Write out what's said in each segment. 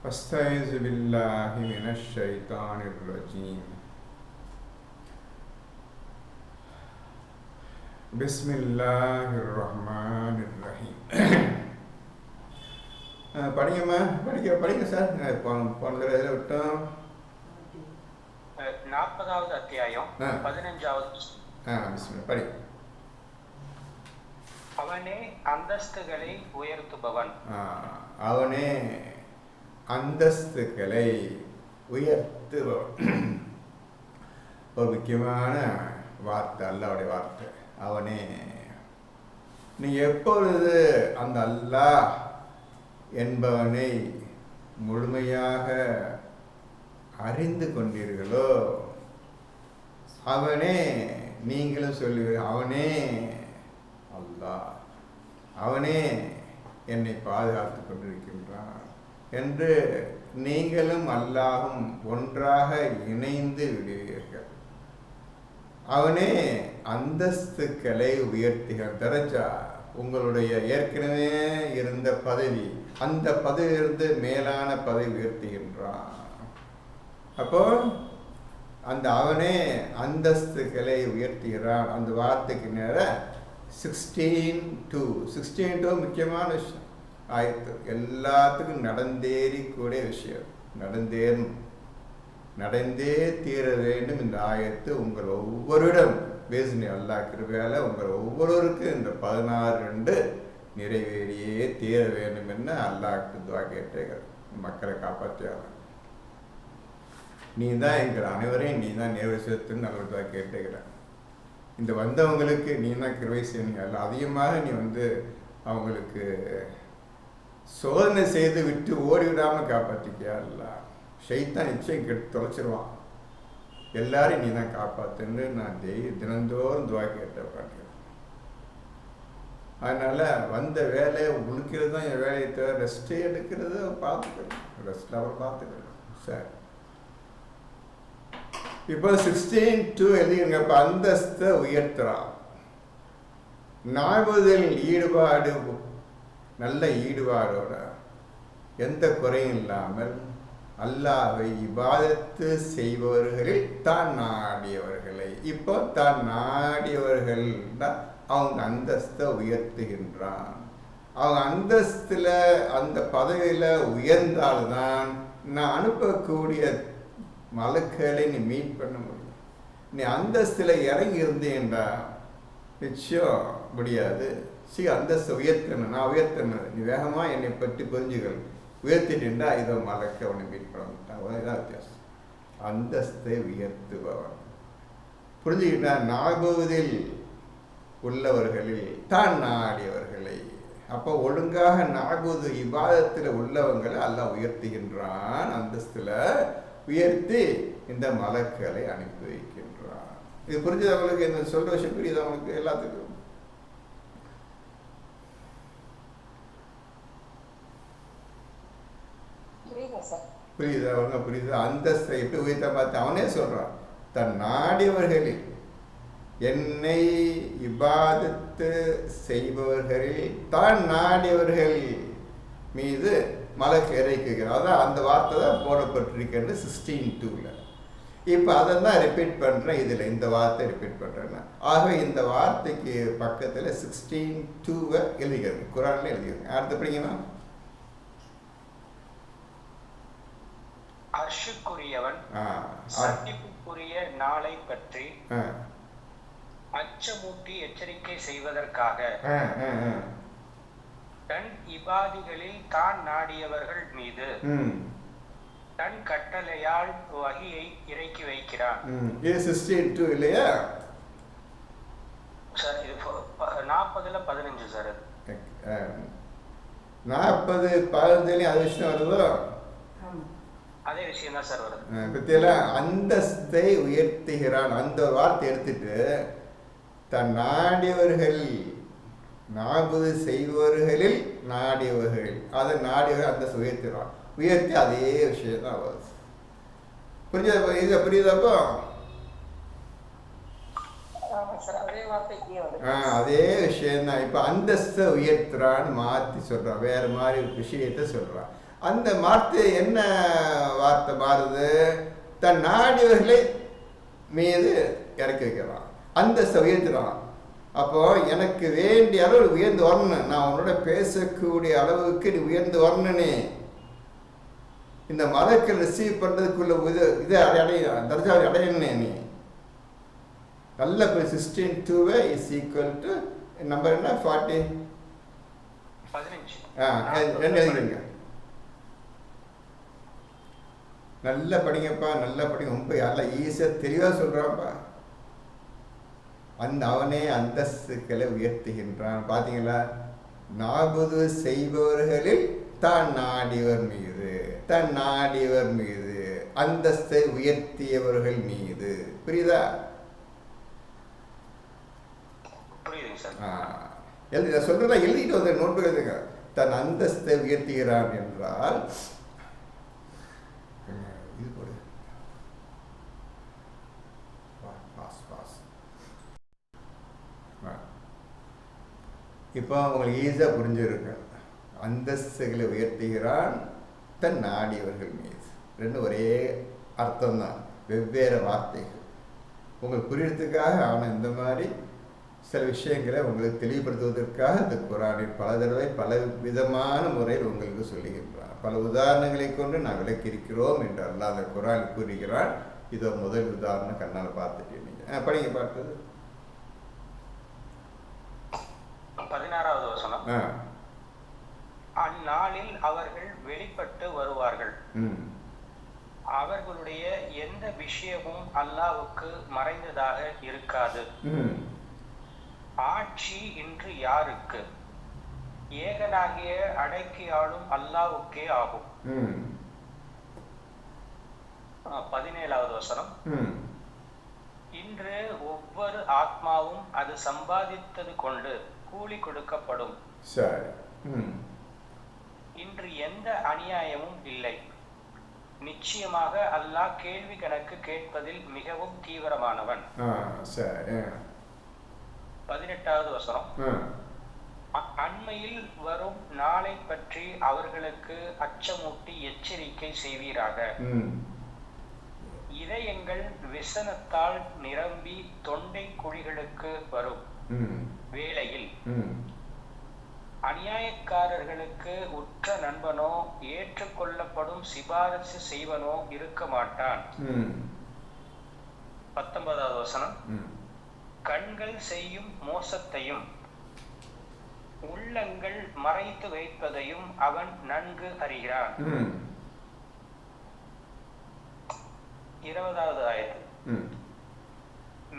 أستعيذ بالله من الشيطان الرجيم بسم الله الرحمن الرحيم படிங்கம்மா படிங்க சார் போன தடவை விட்டோம் 40வது அத்தியாயம் 15வது படி. அவனே அந்தஸ்துகளை உயர்த்துபவன். அவனே அந்தஸ்துகளை உயர்த்துபவன். ஒரு முக்கியமான வார்த்தை, அல்லாஹ்வுடைய வார்த்தை. அவனே. நீ எப்பொழுது அந்த அல்லாஹ் என்பவனை முழுமையாக அறிந்து கொண்டீர்களோ அவனே நீங்களும் சொல்லுவீர்கள், அவனே அல்லாஹ், அவனே என்னை பாதுகாத்து கொண்டிருக்கின்றான் என்று நீங்களும் அல்லாஹும் ஒன்றாக இணைந்து விடுவீர்கள். அவனே அந்தஸ்துக்களை உயர்த்துகிறார். தரஜா, உங்களுடைய ஏற்கனவே இருந்த பதவி, அந்த பதவியிலிருந்து மேலான பதவி உயர்த்துகின்றான். அப்போ அந்த அவனே அந்தஸ்துக்களை உயர்த்துகிறான். அந்த வார்த்தைக்கு நேர 16:2 முக்கியமான விஷயம். ஆயத்து எல்லாத்துக்கும் நடந்தேறிக்கூடிய விஷயம். நடந்தே தீர வேண்டும். இந்த ஆயத்து உங்கள் ஒவ்வொருடம் பேசினே அல்லாஹ் கிருபையால உங்கள் ஒவ்வொருவருக்கும் இந்த 16 நிறைவேறியே தீர வேண்டும் என்ன அல்லாஹ்க்கு துஆ கேட்டேங்க. மக்களை காப்பாற்றியாங்க. நீ தான் எங்கள் அனைவரையும் நீ தான் நேர்வசத்துன்னு நல்ல துஆ கேட்டேங்கிறேன். இந்த வந்தவங்களுக்கு நீ தான் கிருபை செய்யணும். அல்ல அதிகமாக நீ அவங்களுக்கு சோதனை செய்து விட்டு ஓடிவிடாமல் காப்பாற்றிக்கியா. இல்ல ஷைத்தான் நிச்சயம் கெட்டு தொலைச்சிருவான். எல்லாரையும் நீ தான் காப்பாற்றுன்னு நான் தினந்தோறும் துவா கேட்ட பாட்டுக்கிறேன். அதனால வந்த வேலையை உழுக்கிறது தான் என் வேலையை தவிர ரெஸ்ட்டே எடுக்கிறது பார்த்துக்கணும். ரெஸ்ட்டில் அவர் பார்த்துக்கணும். சரி, இப்போ 16:2 எழுதிங்க. இப்போ அந்தஸ்தை உயர்த்துறான். நாவதில் ஈடுபாடு, நல்ல ஈடுபாடோட எந்த குறையும் இல்லாமல் அல்லாஹ்வை இபாதத்து செய்பவர்களில் தான் நாடியவர்களை, இப்போ தான் நாடியவர்கள் தான் அவங்க அந்தஸ்தை உயர்த்துகின்றான். அவங்க அந்தஸ்தில் அந்த பதவியில் உயர்ந்தால்தான் நான் அனுப்பக்கூடிய மலக்களை நீ மீட் பண்ண முடியும். நீ அந்தஸ்தில் இறங்கி இருந்தேன்டா நிச்சயம் முடியாது. அந்தஸ்தை உயர்த்தணும், நான் உயர்த்தணும், நீ வேகமாக என்னை பற்றி புரிஞ்சுகள், உயர்த்திட்டா இதை மலக்க அவனை மீட் பண்ண மாட்டான். இதான் வித்தியாசம். அந்தஸ்தை உயர்த்துபவன் புரிஞ்சுக்கிட்டா. நாகுவதில் உள்ளவர்களில் தான் நாடியவர்களை. அப்போ ஒழுங்காக நாகுவது இபாதத்தில் உள்ளவங்களை அல்லாஹ் உயர்த்துகின்றான். அந்தஸ்தில் உயர்த்தி இந்த மலக்களை அனுப்பி வைக்கின்றான். இது புரிஞ்சது அவங்களுக்கு? என்ன சொல்ற விஷயம் புரியுது அவங்களுக்கு? எல்லாத்துக்கும் புரியுது. அவங்க புரியுது. அந்தஸ்தை எப்படி உயர்த்த பார்த்து அவனே சொல்றான், தன் நாடியவர்களில் என்னை இபாதத்து செய்பவர்களில் தான் நாடியவர்கள் மீது மலக்கு இறைக்குகிறார். அதான் அந்த வார்த்தை தான் போடப்பட்டிருக்கிறது 16:2. இப்போ அதை தான் ரிப்பீட் பண்ணுறேன். இதில் இந்த வார்த்தை ரிப்பீட் பண்ணுறேன்னா, ஆகவே இந்த வார்த்தைக்கு பக்கத்தில் 16:2 எழுதிக்கிறது, குரானில் எழுதிக்கிறது. அடுத்து படிங்கன்னா, அர்ஷுக்குரியவன் சந்திப்புக்குரிய நாளை பற்றி அச்சமூட்டி எச்சரிக்கை செய்வதற்காக தன் இபாதிகளில் தான் நாடியவர்கள் மீது தன் கட்டளையால் வஹியை இறக்கி வைக்கிறான். இது 16:2 இல்லையா சார்? இது 40:15 சார். 40:15 அது விஷயம் வருதோ? அதே விஷயம் தான் சார் வருது. பத்தியில அந்தஸ்தை உயர்த்துகிறான். அந்த வார்த்தை எடுத்துட்டு தன் நாடியவர்கள், நாகுது செய்பவர்களில் நாடியவர்கள், அதை நாடியவர்கள் அந்தஸ்தை உயர்த்துகிறான். உயர்த்தி அதே விஷயம் தான் வருது. புரியுதாப்போ? அதே விஷயம் தான். இப்போ அந்தஸ்தை உயர்த்துறான்னு மாற்றி சொல்றான், வேற மாதிரி விஷயத்த சொல்றான். அந்த வார்த்தை என்ன வார்த்தை மாறுது? தன் நாடியவர்களை மீது இறக்கி வைக்கிறான், அந்தஸ்தை உயர்த்துறான். அப்போ எனக்கு வேண்டிய அளவு உயர்ந்து வரணும், நான் உன்னோட பேசக்கூடிய அளவுக்கு நீ உயர்ந்து வரணுனே, இந்த மலக்கள் ரிசீவ் பண்ணுறதுக்குள்ள இதை அடையும் தர்ஜாவை அடையணுனே நீ. நல்ல 16:2 இஸ் ஈக்குவல் டு நம்பர் என்ன 40 ரெண்டு எழுதிடுங்க. நல்லா படிங்கப்பா, நல்லா படிங்க. ரொம்ப எல்லாம் ஈஸியாக தெளிவாக சொல்கிறான்ப்பா. அவனே அந்தஸ்துக்களை உயர்த்துகின்றான். பார்த்தீங்களா? நாபுது செய்பவர்களில் தான் நாடியவர் மீது, தன் நாடியவர் மீது, அந்தஸ்தை உயர்த்தியவர்கள் மீது. புரியுதா? எழுதி சொல்றதா எழுதிட்டு வந்து நோட் எழுதுங்க. தன் அந்தஸ்தை உயர்த்துகிறான் என்றால் இது போடு. இப்போ உங்களுக்கு ஈஸியாக புரிஞ்சிருக்கு. அந்தஸ்துகளை உயர்த்துகிறான் தன் நாடியவர்கள் மீது. ரெண்டும் ஒரே அர்த்தம்தான், வெவ்வேறு வார்த்தைகள். உங்களுக்கு புரியறதுக்காக அவன் இந்த மாதிரி சில விஷயங்களை உங்களுக்கு தெளிவுபடுத்துவதற்காக இந்த குரானில் பல தடவை பல விதமான முறையில் உங்களுக்கு சொல்லுகின்றான். பல உதாரணங்களை கொண்டு நான் விளக்கியிருக்கிறோம் என்று அல்லாஹ் அந்த குரானில் கூறுகிறான். இதோ முதல் உதாரணம் கண்ணால் பார்த்துட்டு நீங்கள் படிங்க. பார்த்தது 16வது வசனம். அந்நாளில் அவர்கள் வெளிப்பட்டு வருவார்கள், அவர்களுடைய எந்த விஷயமும் அல்லாஹ்வுக்கு மறைந்ததாக இருக்காது. ஆட்சி இன்று யாருக்கு? ஏகனாகிய அடக்கி ஆளும் அல்லாஹ்வுக்கே ஆகும். 17வது வசனம். இன்று ஒவ்வொரு ஆத்மாவும் அது சம்பாதித்தது கொண்டு கூலி கொடுக்கப்படும். இன்று எந்த அநியாயமும் இல்லை. நிச்சயமாக அல்லாஹ் கேள்வி கணக்கு கேட்பதில் மிகவும் தீவிரமானவன். 18வது வசனம். அண்மையில் வரும் நாளை பற்றி அவர்களுக்கு அச்சமூட்டி எச்சரிக்கை செய்வீராக. இதயங்கள் விசனத்தால் நிரம்பி தொண்டை குழிகளுக்கு வரும் வேளையில் அநியாயக்காரர்களுக்கு உற்ற நண்பனோ ஏற்றுக்கொள்ளப்படும் சிபாரிசு செய்வனோ இருக்க மாட்டான். 19வது வசனம். கண்கள் செய்யும் மோசத்தையும் உள்ளங்கள் மறைத்து வைப்பதையும் அவன் நன்கு அறிகிறான். 20வது ஆயத்து.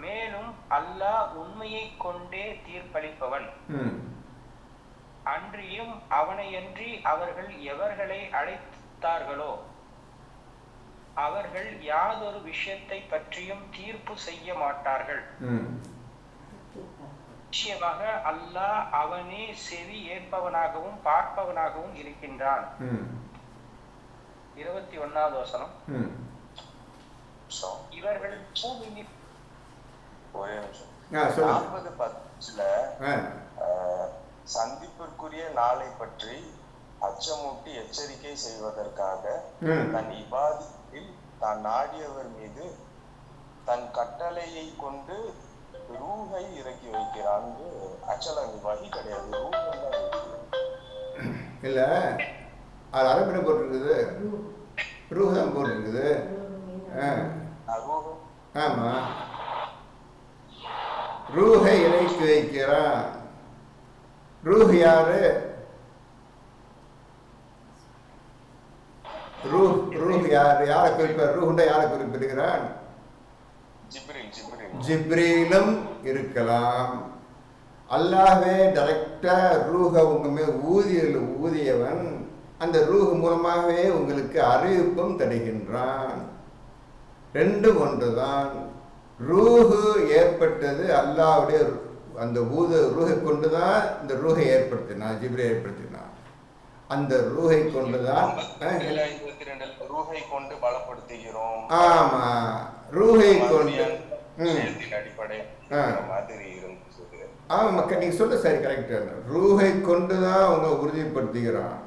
மேலும் அல்லாஹ் உண்மையை கொண்டே தீர்ப்பளிப்பவன். அன்றியும் அவனையன்றி அவர்கள் எவர்களை அழைத்தார்களோ அவர்கள் யாதொரு விஷயத்தை பற்றியும் தீர்ப்பு செய்ய மாட்டார்கள். நிச்சயமாக அல்லாஹ் அவனே செவி ஏற்பவனாகவும் பார்ப்பவனாகவும் இருக்கின்றான். 21வது வசனம். இவர்கள் பூமியில் ஒரே நிமிஷம். 40:10 சந்திப்பிற்குரிய நாளை பற்றி அச்சமூட்டி எச்சரிக்கை செய்வதற்காக தன் இபாதத்தில் தான் நாடியவர் மீது தன் கட்டளையை கொண்டு ரூஹை இறக்கி வைக்கிறான். ஆக்சுவலா வகி கிடையாது, இல்ல அது அரபில போட்டிருக்குது, ரூஹ் தான் போட்டிருக்குது. ஆமா, ரூஹை இறக்கி வைக்கிறான். ரூஹ் யாரு? ரூஹ் யாரு? யாரை குறிப்பார்? ரூஹ்ண்டா யாரை குறிப்பிடுகிறான்? ஜிப்ரீலும் இருக்கலாம். அல்லாஹ்வே டைரக்டா ரூஹ உங்க மேல் ஊதியவன். அந்த ரூஹ் மூலமாகவே உங்களுக்கு அறிவிப்பும் தருகின்றான். ரெண்டும் ஒன்றுதான். ரூஹு ஏற்பட்டது அல்லாஹ்வுடைய அந்த ரூஹை கொண்டுதான் இந்த ரூஹை ஏற்படுத்தினான், ஜிப்ரீல் ஏற்படுத்தினான். அந்த ரூஹை கொண்டுதான் ரூஹை கொண்டு பலப்படுத்துகிறோம். ஆமா, ரூஹை கொண்டு அடிப்படை மாதிரி இருந்துச்சு. ஆமா மக்கள், நீங்க சொல்ல சரி, கரெக்டா. ரூஹை கொண்டுதான் அவங்க உறுதிப்படுத்துகிறான்.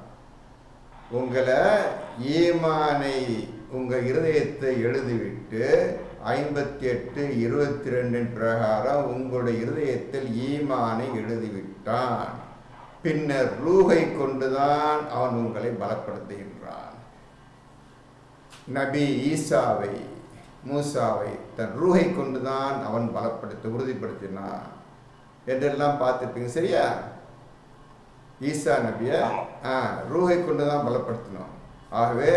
உங்களை ஈமானை உங்கள் இருதயத்தை எழுதிவிட்டு 58:22 பிரகாரம் உங்களுடைய இருதயத்தில் ஈமானை எழுதிவிட்டான். பின்னர் ரூஹை கொண்டுதான் அவன் உங்களை பலப்படுத்துகின்றான். நபி ஈசாவை மூசாவை தன் ரூஹை கொண்டுதான் அவன் உறுதிப்படுத்தினான் என்றெல்லாம் பார்த்துருப்பீங்க. சரியா? ஈசா நபிய ரூஹை கொண்டுதான் பலப்படுத்தினோம். ஆகவே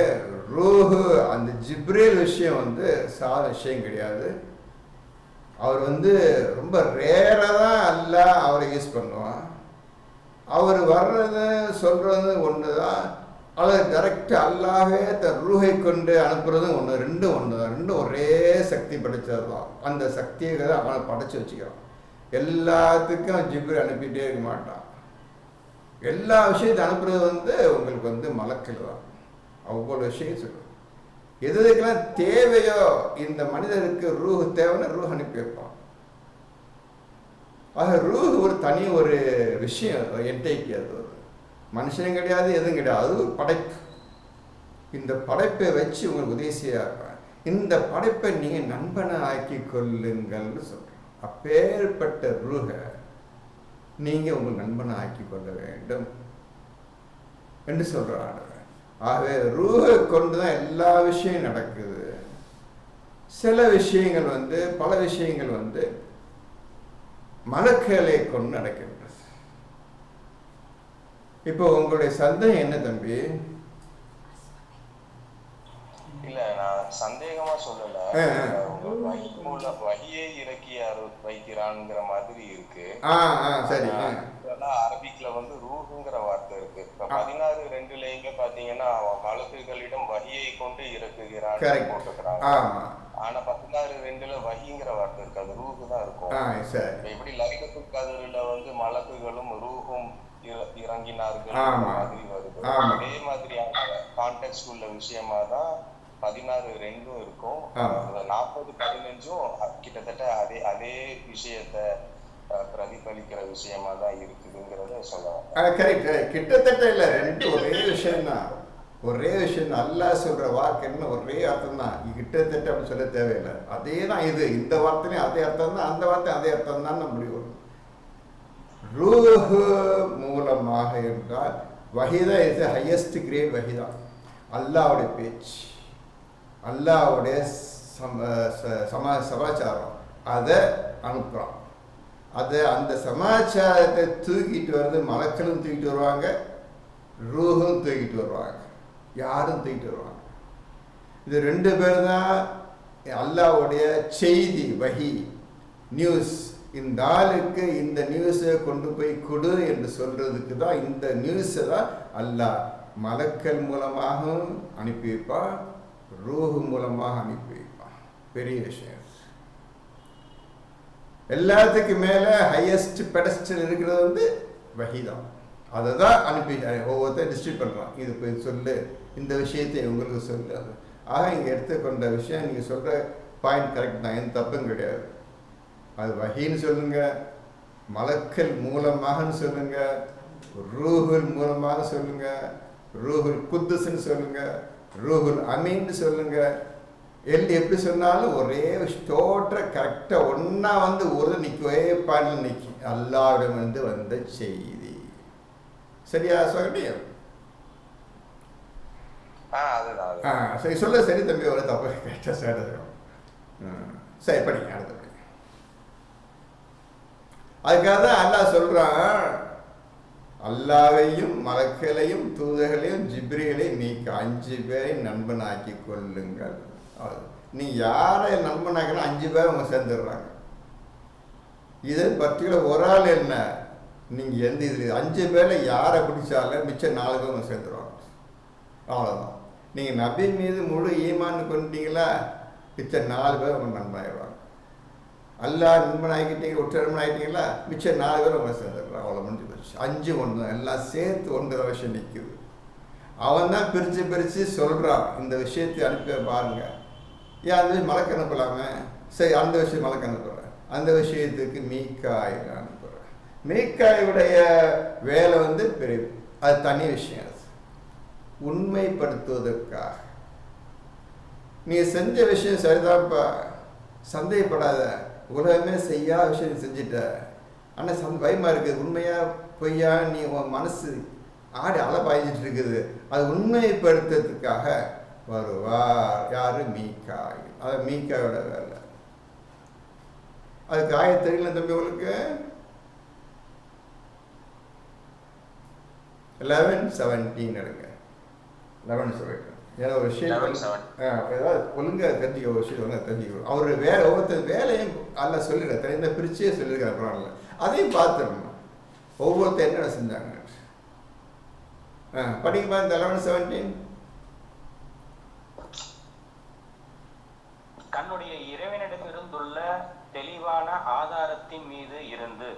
ரூஹு அந்த ஜிப்ரேல் விஷயம் சாத விஷயம் கிடையாது. அவர் ரொம்ப ரேராக தான் அல்லாஹ் அவரை யூஸ் பண்ணுவான். அவர் வர்றது சொல்றது ஒன்று தான். அதை டைரக்ட் அல்லாஹே தன் ரூஹை கொண்டு அனுப்புறதும் ஒன்று. ரெண்டும் ஒன்று தான். ரெண்டும் ஒரே சக்தி படைச்சது தான். அந்த சக்தியை தான் அவனை படைச்சி வச்சுக்கிறான். எல்லாத்துக்கும் ஜிப்ரேல் அனுப்பிட்டே இருக்க மாட்டான். எல்லா விஷயத்தை அனுப்புறது உங்களுக்கு மலக்கல் தான். அவ்வளோ விஷயம் சொல்லுவோம். எதுக்கெல்லாம் தேவையோ இந்த மனிதருக்கு ரூஹ் தேவைன்னா ரூஹ் அனுப்பி வைப்பான். ஆக ரூஹ் ஒரு தனி ஒரு விஷயம், என்டைக்கு. அது ஒரு மனுஷனும் கிடையாது, எதுவும் கிடையாது. அது ஒரு படைப்பு. இந்த படைப்பை வச்சு உங்களுக்கு உதவியாக இருப்பேன். இந்த படைப்பை நீங்கள் நண்பனை ஆக்கி கொள்ளுங்கள்னு சொல்கிறேன். அப்பேற்பட்ட ரூஹை நீங்கள் உங்கள் நண்பனை ஆக்கி கொள்ள வேண்டும் என்று சொல்கிறான். ஆகவே ரூஹை கொண்டு தான் எல்லா விஷயம் நடக்குது. சில விஷயங்கள் பல விஷயங்கள் மலக்குகளை கொண்டு நடக்கின்றது. இப்போ உங்களுடைய சந்தேகம் என்ன தம்பி? இல்ல, நான் சந்தேகமா சொல்லல. வஹியை இறக்கி வைக்கிறான்ங்கிற மாதிரி இருக்கு. சரி. அரபிக்ல ரூஹுங்கிற வார்த்தை இருக்கு. இப்ப 16:2 பாத்தீங்கன்னா மலக்குகளிடம் வஹியை கொண்டு இறக்குகிறான் போட்டுக்கிறாங்க. ஆனா 16:2 வஹிங்கிற வார்த்தை இருக்கு. அது ரூஹு தான் இருக்கும். எப்படி லைலத்துல் கத்ர்ல மலக்குகளும் ரூஹும் இறங்கினார்கள் மாதிரி வருது. அதே மாதிரியான கான்டெக்ஸ்ட் உள்ள விஷயமா தான் 16:2 இருக்கும். 40:15 கிட்டத்தட்ட அதே விஷயத்த பிரதிபலிக்கிற விஷயமா தான் இருக்குதுங்கிறத சொல்லலாம். கரெக்ட். கிட்டத்தட்ட இல்லை, ரெண்டு ஒரே விஷயம்தான். ஒரே விஷயம். அல்லாஹ் சொல்ற வாக்கு என்ன ஒரே அர்த்தம் தான். கிட்டத்தட்ட அப்படின்னு சொல்ல தேவையில்லை. அதே தான் இது. இந்த வார்த்தையும் அதே அர்த்தம் தான், அந்த வார்த்தையும் அதே அர்த்தம் தான் முடிவு வரும். ரூஹ் மூலமாக என்றால் Waheeda is highest great. Waheeda அல்லாஹ்வுடைய பேச்சு, அல்லாஹ்வுடைய சமாச்சாரம். அதை அனுப்புகிறான். அதை அந்த சமாச்சாரத்தை தூக்கிட்டு வருது. மலக்களும் தூக்கிட்டு வருவாங்க, ரூஹும் தூக்கிட்டு வருவாங்க, யாரும் தூக்கிட்டு வருவாங்க. இது ரெண்டு பேர் தான் அல்லாஹ்வுடைய செய்தி, வஹி, நியூஸ். இந்த ஆளுக்கு இந்த நியூஸை கொண்டு போய் கொடு என்று சொல்றதுக்கு தான் இந்த நியூஸை தான் அல்லாஹ் மலக்கள் மூலமாகவும் அனுப்பி வைப்பான், ரூஹ் மூலமாக அனுப்பி வைப்பான். பெரிய விஷயம். எல்லாத்துக்கு மேலே ஹையஸ்ட் பெடஸ்டல் இருக்கிறது வஹிதான். அதை தான் அனுப்பி ஒவ்வொருத்தர் டிஸ்ட்ரிபியூட் பண்ணுறான். இது போய் சொல்லு, இந்த விஷயத்தை உங்களுக்கு சொல்லு. ஆக இங்கே எடுத்துக்கொண்ட விஷயம் நீங்கள் சொல்கிற பாயிண்ட் கரெக்ட் தான், எந்த தப்பும் கிடையாது. அது வஹீன்னு சொல்லுங்க, மலக்கல் மூலமாகன்னு சொல்லுங்க, ரூஹுல் மூலமாக சொல்லுங்க, ரூஹுல் குத்துஸ்ன்னு சொல்லுங்க, ரூஹுல் அமீன்னு சொல்லுங்க. எப்படி சொன்னாலும் ஒரே டோட்டல் கரெக்டாக ஒன்றா ஒரு ஒரே பாயிண்டில் நிற்கும். அல்லாஹ்விடமிருந்து வந்த செய்தி. சரியா சொல்லியா? சரி, சொல்ல. சரி தம்பி, ஒரு தப்பு கரெக்டாக சேர்த்து. சரி, படிங்க அடுத்த. அதுக்காக தான் அல்லாஹ் சொல்றான், அல்லாஹ்வையும் மலக்களையும் தூதர்களையும் ஜிப்ரீலையும் நீக்க 5 பேரை நண்பனாக்கி கொள்ளுங்கள். நீ யாரை நண்பனாக்கினா 5 பேர் அவங்க சேர்ந்துடுறாங்க. இது பர்டிகுலர் ஒரு ஆள் என்ன, நீங்கள் எந்த இதில் 5 பேரில் யாரை பிடிச்சாலும் மிச்சம் 4 பேர் அவங்க சேர்ந்துருவாங்க. அவ்வளோதான். நீங்கள் நபி மீது முழு ஈமான்னு கொண்டீங்களா, மிச்சம் 4 பேர் அவங்க நண்பனாகிடுவாங்க. அல்லாஹ் நண்பன் ஆகிட்டீங்க, ஒற்றை நண்பன் ஆகிட்டீங்களா, மிச்சம் 4 பேர் அவங்க சேர்ந்துடுறாங்க. அவ்வளோ முடிஞ்சு போச்சு. 5 ஒன்று தான், எல்லாம் சேர்த்து 1 விஷயம் நிற்குது. அவன் தான் பிரித்து சொல்கிறான், இந்த விஷயத்தை அனுப்பி பாருங்க. ஏன் அந்த மலக்கு அனுப்பலாமே? சரி, அந்த விஷயம் மலக்கு அனுப்புகிறேன். அந்த விஷயத்துக்கு மீக்காய் அனுப்புகிறேன். மீக்காயுடைய வேலை பெரிய, அது தனி விஷயம். அது உண்மைப்படுத்துவதற்காக. நீ செஞ்ச விஷயம் சரிதான்ப்பா, சந்தேகப்படாத, உலகமே செய்யாத விஷயம் செஞ்சிட்ட, ஆனால் பயமாக இருக்குது, உண்மையா பொய்யா நீ உன் மனசு ஆடி அலை பாய்ஞ்சிட்டு இருக்குது, அது உண்மைப்படுத்துறதுக்காக வருவார். யாரு? மீகாயில். அது மீகாயோட வேலை. அதுக்கு ஆயத் தெரியல தம்பி உங்களுக்கு? 11:17 எடுங்க. 11:17. ஏன்னா ஒரு விஷயம் ஏதாவது ஒழுங்காக தெரிஞ்சுக்க, ஒரு விஷயம் ஒழுங்காக தெரிஞ்சுக்கணும். அவர் வேலை ஒவ்வொருத்தர் வேலையும் அல்ல சொல்லிடுற தெரிந்த பிரிச்சே சொல்லியிருக்காரு அப்புறம். அதையும் பார்த்துடணும் ஒவ்வொருத்தர் என்னென்ன செஞ்சாங்க. படிக்குமா இந்த 11:17? தன்னுடைய இறைவனிடமிருந்துள்ள தெளிவான ஆதாரத்தின் மீது இருந்து.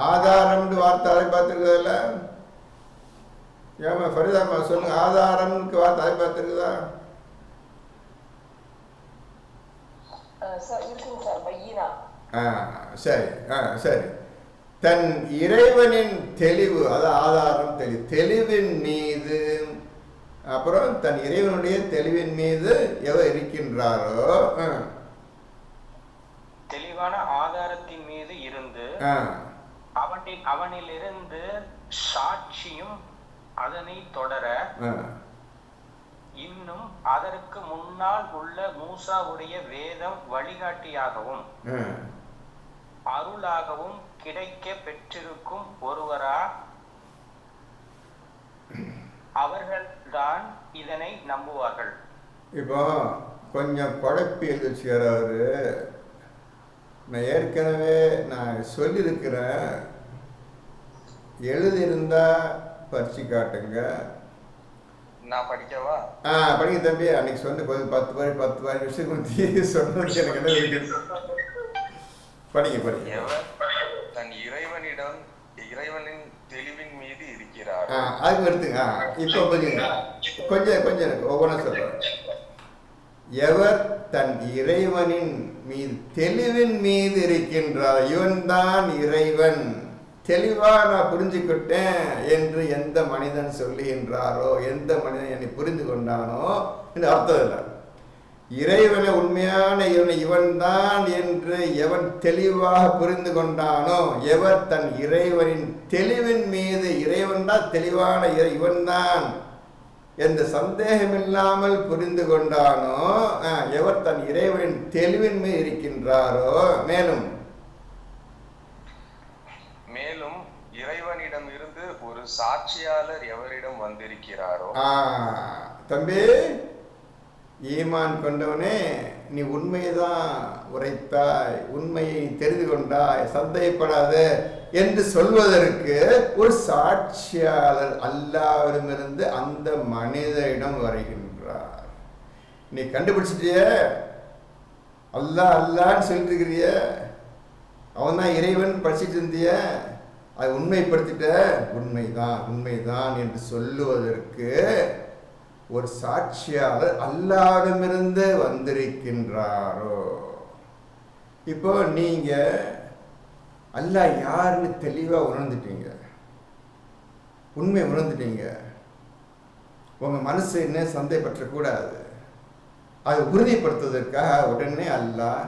ஆதாரம் வார்த்தை அதை பார்த்துருக்குதுல்ல? ஏமா ஃபரிதாமா சொல்லுங்க, ஆதாரம்க்கு வார்த்தை அதை பார்த்துருக்குதா? சரி சரி. தன் இறைவனின் தெளிவு, அது ஆதாரம், தெளிவின் மீது, அப்புறம் தன் இறைவனுடைய தெளிவின் மீது எவர் இருக்கின்றாரோ, தெளிவான ஆதாரத்தின் மீது இருந்து அவனிலிருந்து சாட்சியும் அதனை தொடர, இன்னும் அதற்கு முன்னால் உள்ள மூசாவுடைய வேதம் வழிகாட்டியாகவும் அருளாகவும் கிடைக்க பெற்றிருக்கும் ஒருவரா அவர்கள்தான் இதனை நம்புவார்கள். இப்போ கொஞ்சம் குழப்பி எழுதிச்சுக்கிறாரு. நான் ஏற்கனவே சொல்லியிருக்கிறேன், எழுதியிருந்தா பறிச்சு காட்டுங்க. நான் படிக்கவா? படிக்க தம்பி. அன்னைக்கு சொன்ன கொஞ்சம் 10 நிமிஷம் கொஞ்சம் சொன்னது எனக்கு என்ன இருக்கு. படிங்க. தன் இறைவனின் தெளிவின் மீது இருக்கிறார். அதுக்கு எடுத்துங்க. இப்போ கொஞ்சம் எனக்கு ஒவ்வொன்றா சொல்றேன். எவர் தன் இறைவனின் மீது தெளிவின் மீது இருக்கின்றார், இவன் தான் இறைவன், தெளிவா நான் புரிஞ்சுக்கிட்டேன் என்று எந்த மனிதன் சொல்லுகின்றாரோ, எந்த மனிதன் என்னை புரிந்து கொண்டானோ என்று அர்த்தம் இல்லை. இறைவனை உண்மையான இவன் தான் என்று எவன் தெளிவாக புரிந்து கொண்டானோ, எவர் தன் இறைவனின் தெளிவின் மீது, இறைவன் தான் தெளிவான இவன் தான் எந்த சந்தேகமில்லாமல் புரிந்து கொண்டானோ, எவர் தன் இறைவனின் தெளிவின் மீது இருக்கின்றாரோ, மேலும் இறைவனிடம் இருந்து ஒரு சாட்சியாளர் எவரிடம் வந்திருக்கிறாரோ. தம்பி, ஈமான் கொண்டவனே, நீ உண்மைதான் உரைத்தாய், உண்மையை தெரிந்து கொண்டாய், சந்தேகப்படாத என்று சொல்வதற்கு ஒரு சாட்சியாளர் அல்லாஹ்விடமிருந்து அந்த மனிதனிடம் வருகின்றார். நீ கண்டுபிடிச்சிட்டிய, அல்லாஹ்ன்னு சொல்லிட்டு இருக்கிறிய, அவன் தான் இறைவன் படிச்சுட்டு இருந்திய, அதை உண்மைப்படுத்திட்ட, உண்மைதான் என்று சொல்லுவதற்கு ஒரு சாட்சியாளர் அல்லாஹ்விடமிருந்து வந்திருக்கின்றாரோ. இப்போ நீங்க அல்லாஹ் யாருன்னு தெளிவா உணர்ந்துட்டீங்க, உண்மை உணர்ந்துட்டீங்க, உங்க மனசு என்ன சந்தேகப்பற்றக்கூடாது. அதை உறுதிப்படுத்துவதற்காக உடனே அல்லாஹ்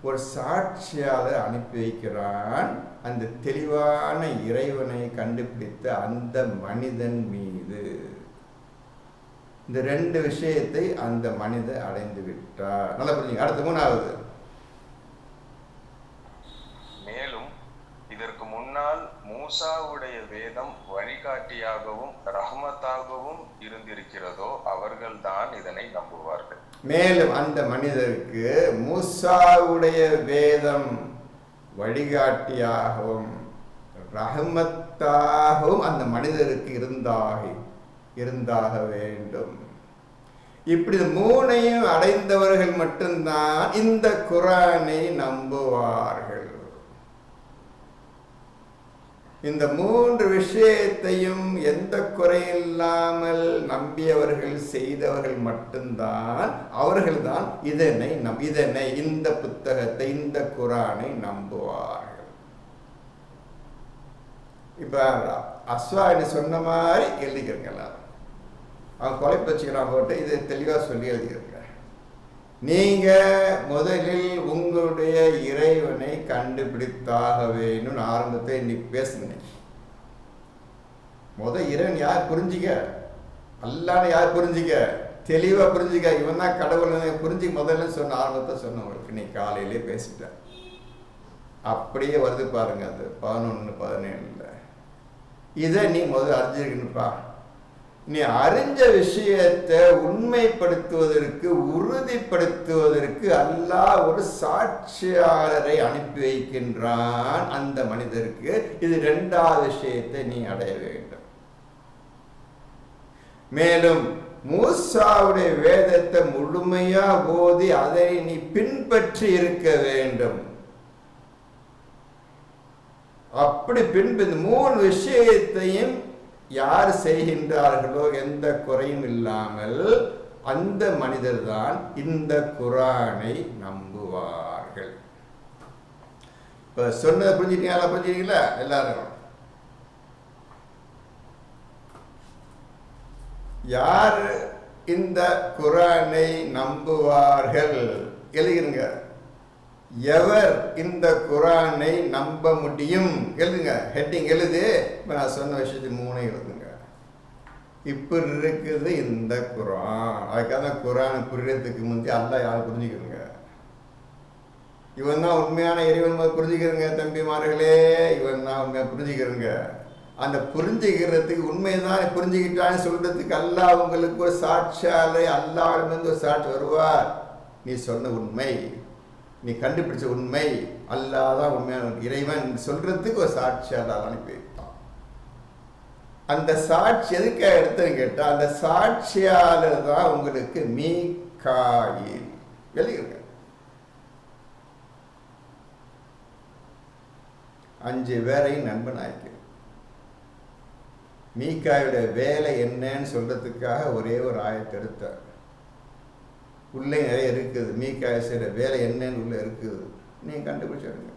ஒரு சாட்சியாளர் அனுப்பி வைக்கிறான். அந்த தெளிவான இறைவனை கண்டுபிடித்த அந்த மனிதன் மீது இந்த 2 விஷயத்தை அந்த மனிதர் அடைந்து விட்டார். நல்லா புரிஞ்சுங்க. அடுத்து 3வது. மேலும் இதற்கு முன்னால் மூசாவுடைய வேதம் வழிகாட்டியாகவும் ரஹ்மத்தாகவும் இருந்திருக்கிறதோ அவர்கள்தான் இதனை நம்புவார்கள். மேலும் அந்த மனிதருக்கு மூசாவுடைய வேதம் வழிகாட்டியாகவும் ரஹ்மத்தாகவும் அந்த மனிதருக்கு இருந்தாக வேண்டும். இப்படி 3ஐயும் அடைந்தவர்கள் மட்டும்தான் இந்த குர்ஆனை நம்புவார்கள். இந்த 3 விஷயத்தையும் எந்த குறையில்லாமல் நம்பியவர்கள், செய்தவர்கள் மட்டும்தான் அவர்கள்தான் இதனை இந்த புத்தகத்தை, இந்த குர்ஆனை நம்புவார்கள். இப்ப அஸ்வானி சொன்ன மாதிரி எழுதிக்கிறீங்களா? அவன் கொலைப்பச்சுக்கிறான் போட்டு இது தெளிவாக சொல்லி எழுதியிருக்க. நீங்கள் முதலில் உங்களுடைய இறைவனை கண்டுபிடித்தாக வேணும்னு ஆரம்பத்தை இன்னைக்கு பேசுனேன். இறைவன் யார் புரிஞ்சிக்க, அல்லான்னு யார் புரிஞ்சிக்க, தெளிவாக புரிஞ்சிக்க, இவன் தான் கடவுள் புரிஞ்சு முதல்ல சொன்ன ஆரம்பத்தை சொன்னவங்களுக்கு இன்னைக்கு காலையிலே பேசிட்டேன். அப்படியே வருது பாருங்க, அது 11-17. இதை நீ முதல்ல அறிஞ்சிருக்கணுப்பா. நீ அறிஞ்ச விஷயத்தை உண்மைப்படுத்துவதற்கு, உறுதிப்படுத்துவதற்கு அல்லாஹ் ஒரு சாட்சியாளரை அனுப்பி வைக்கின்றான் அந்த மனிதருக்கு. இது 2வது விஷயத்தை நீ அடைய வேண்டும். மேலும் மூசாவுடைய வேதத்தை முழுமையா ஓதி அதை நீ பின்பற்றி இருக்க வேண்டும். அப்படி இந்த 3 விஷயத்தையும் யார் செய்கின்றார்களோ எந்த குறையும் இல்லாமல் அந்த மனிதர் தான் இந்த குர்ஆனை நம்புவார்கள். இப்ப சொன்னதை புரிஞ்சுட்டீங்களா? புரிஞ்சுட்டீங்களா எல்லாரும்? யார் இந்த குர்ஆனை நம்புவார்கள் எழுதுங்க. எவர் இந்த குர்ஆனை நம்ப முடியும் எழுதுங்க. ஹெட்டிங் எழுது. இப்போ நான் சொன்ன விஷயத்துக்கு 3 எழுதுங்க. இப்படி இருக்குது இந்த குர்ஆன். அதுக்காக குர்ஆனை புரியறதுக்கு முந்தைய அல்லாஹ் யார் புரிஞ்சுக்கிறங்க. இவன் தான் உண்மையான இறைவன் புரிஞ்சுக்கிறங்க தம்பிமார்களே. இவன் தான் உண்மையாக புரிஞ்சுக்கிறங்க. அந்த புரிஞ்சுக்கிறதுக்கு உண்மைதான் புரிஞ்சுக்கிட்டான்னு சொல்றதுக்கு அல்லாஹ் உங்களுக்கு ஒரு சாட்சியாலே அல்லாஹ்விடமிருந்து ஒரு சாட்சி வருவார். நீ சொன்ன உண்மை, நீ கண்டுபிடிச்ச உண்மை, அல்லாஹ் தான் உண்மையான இறைவன் சொல்றதுக்கு ஒரு சாட்சியாளர் அனுப்பி வைத்தான். அந்த சாட்சி எதுக்காக எடுத்தேன்னு கேட்டால், அந்த சாட்சியாளர் தான் உங்களுக்கு மீகாயில் எழுதிருங்க. 5 பேரையும் நண்பன் ஆயிருக்கு. மீகாயுடைய வேலை என்னன்னு சொல்றதுக்காக ஒரே ஒரு ஆயத்தை எடுத்தார். உள்ளே நிறைய இருக்குது. மீகாய செய்கிற வேலை என்னன்னு உள்ள இருக்குது. நீங்கள் கண்டுபிடிச்சிடுங்க.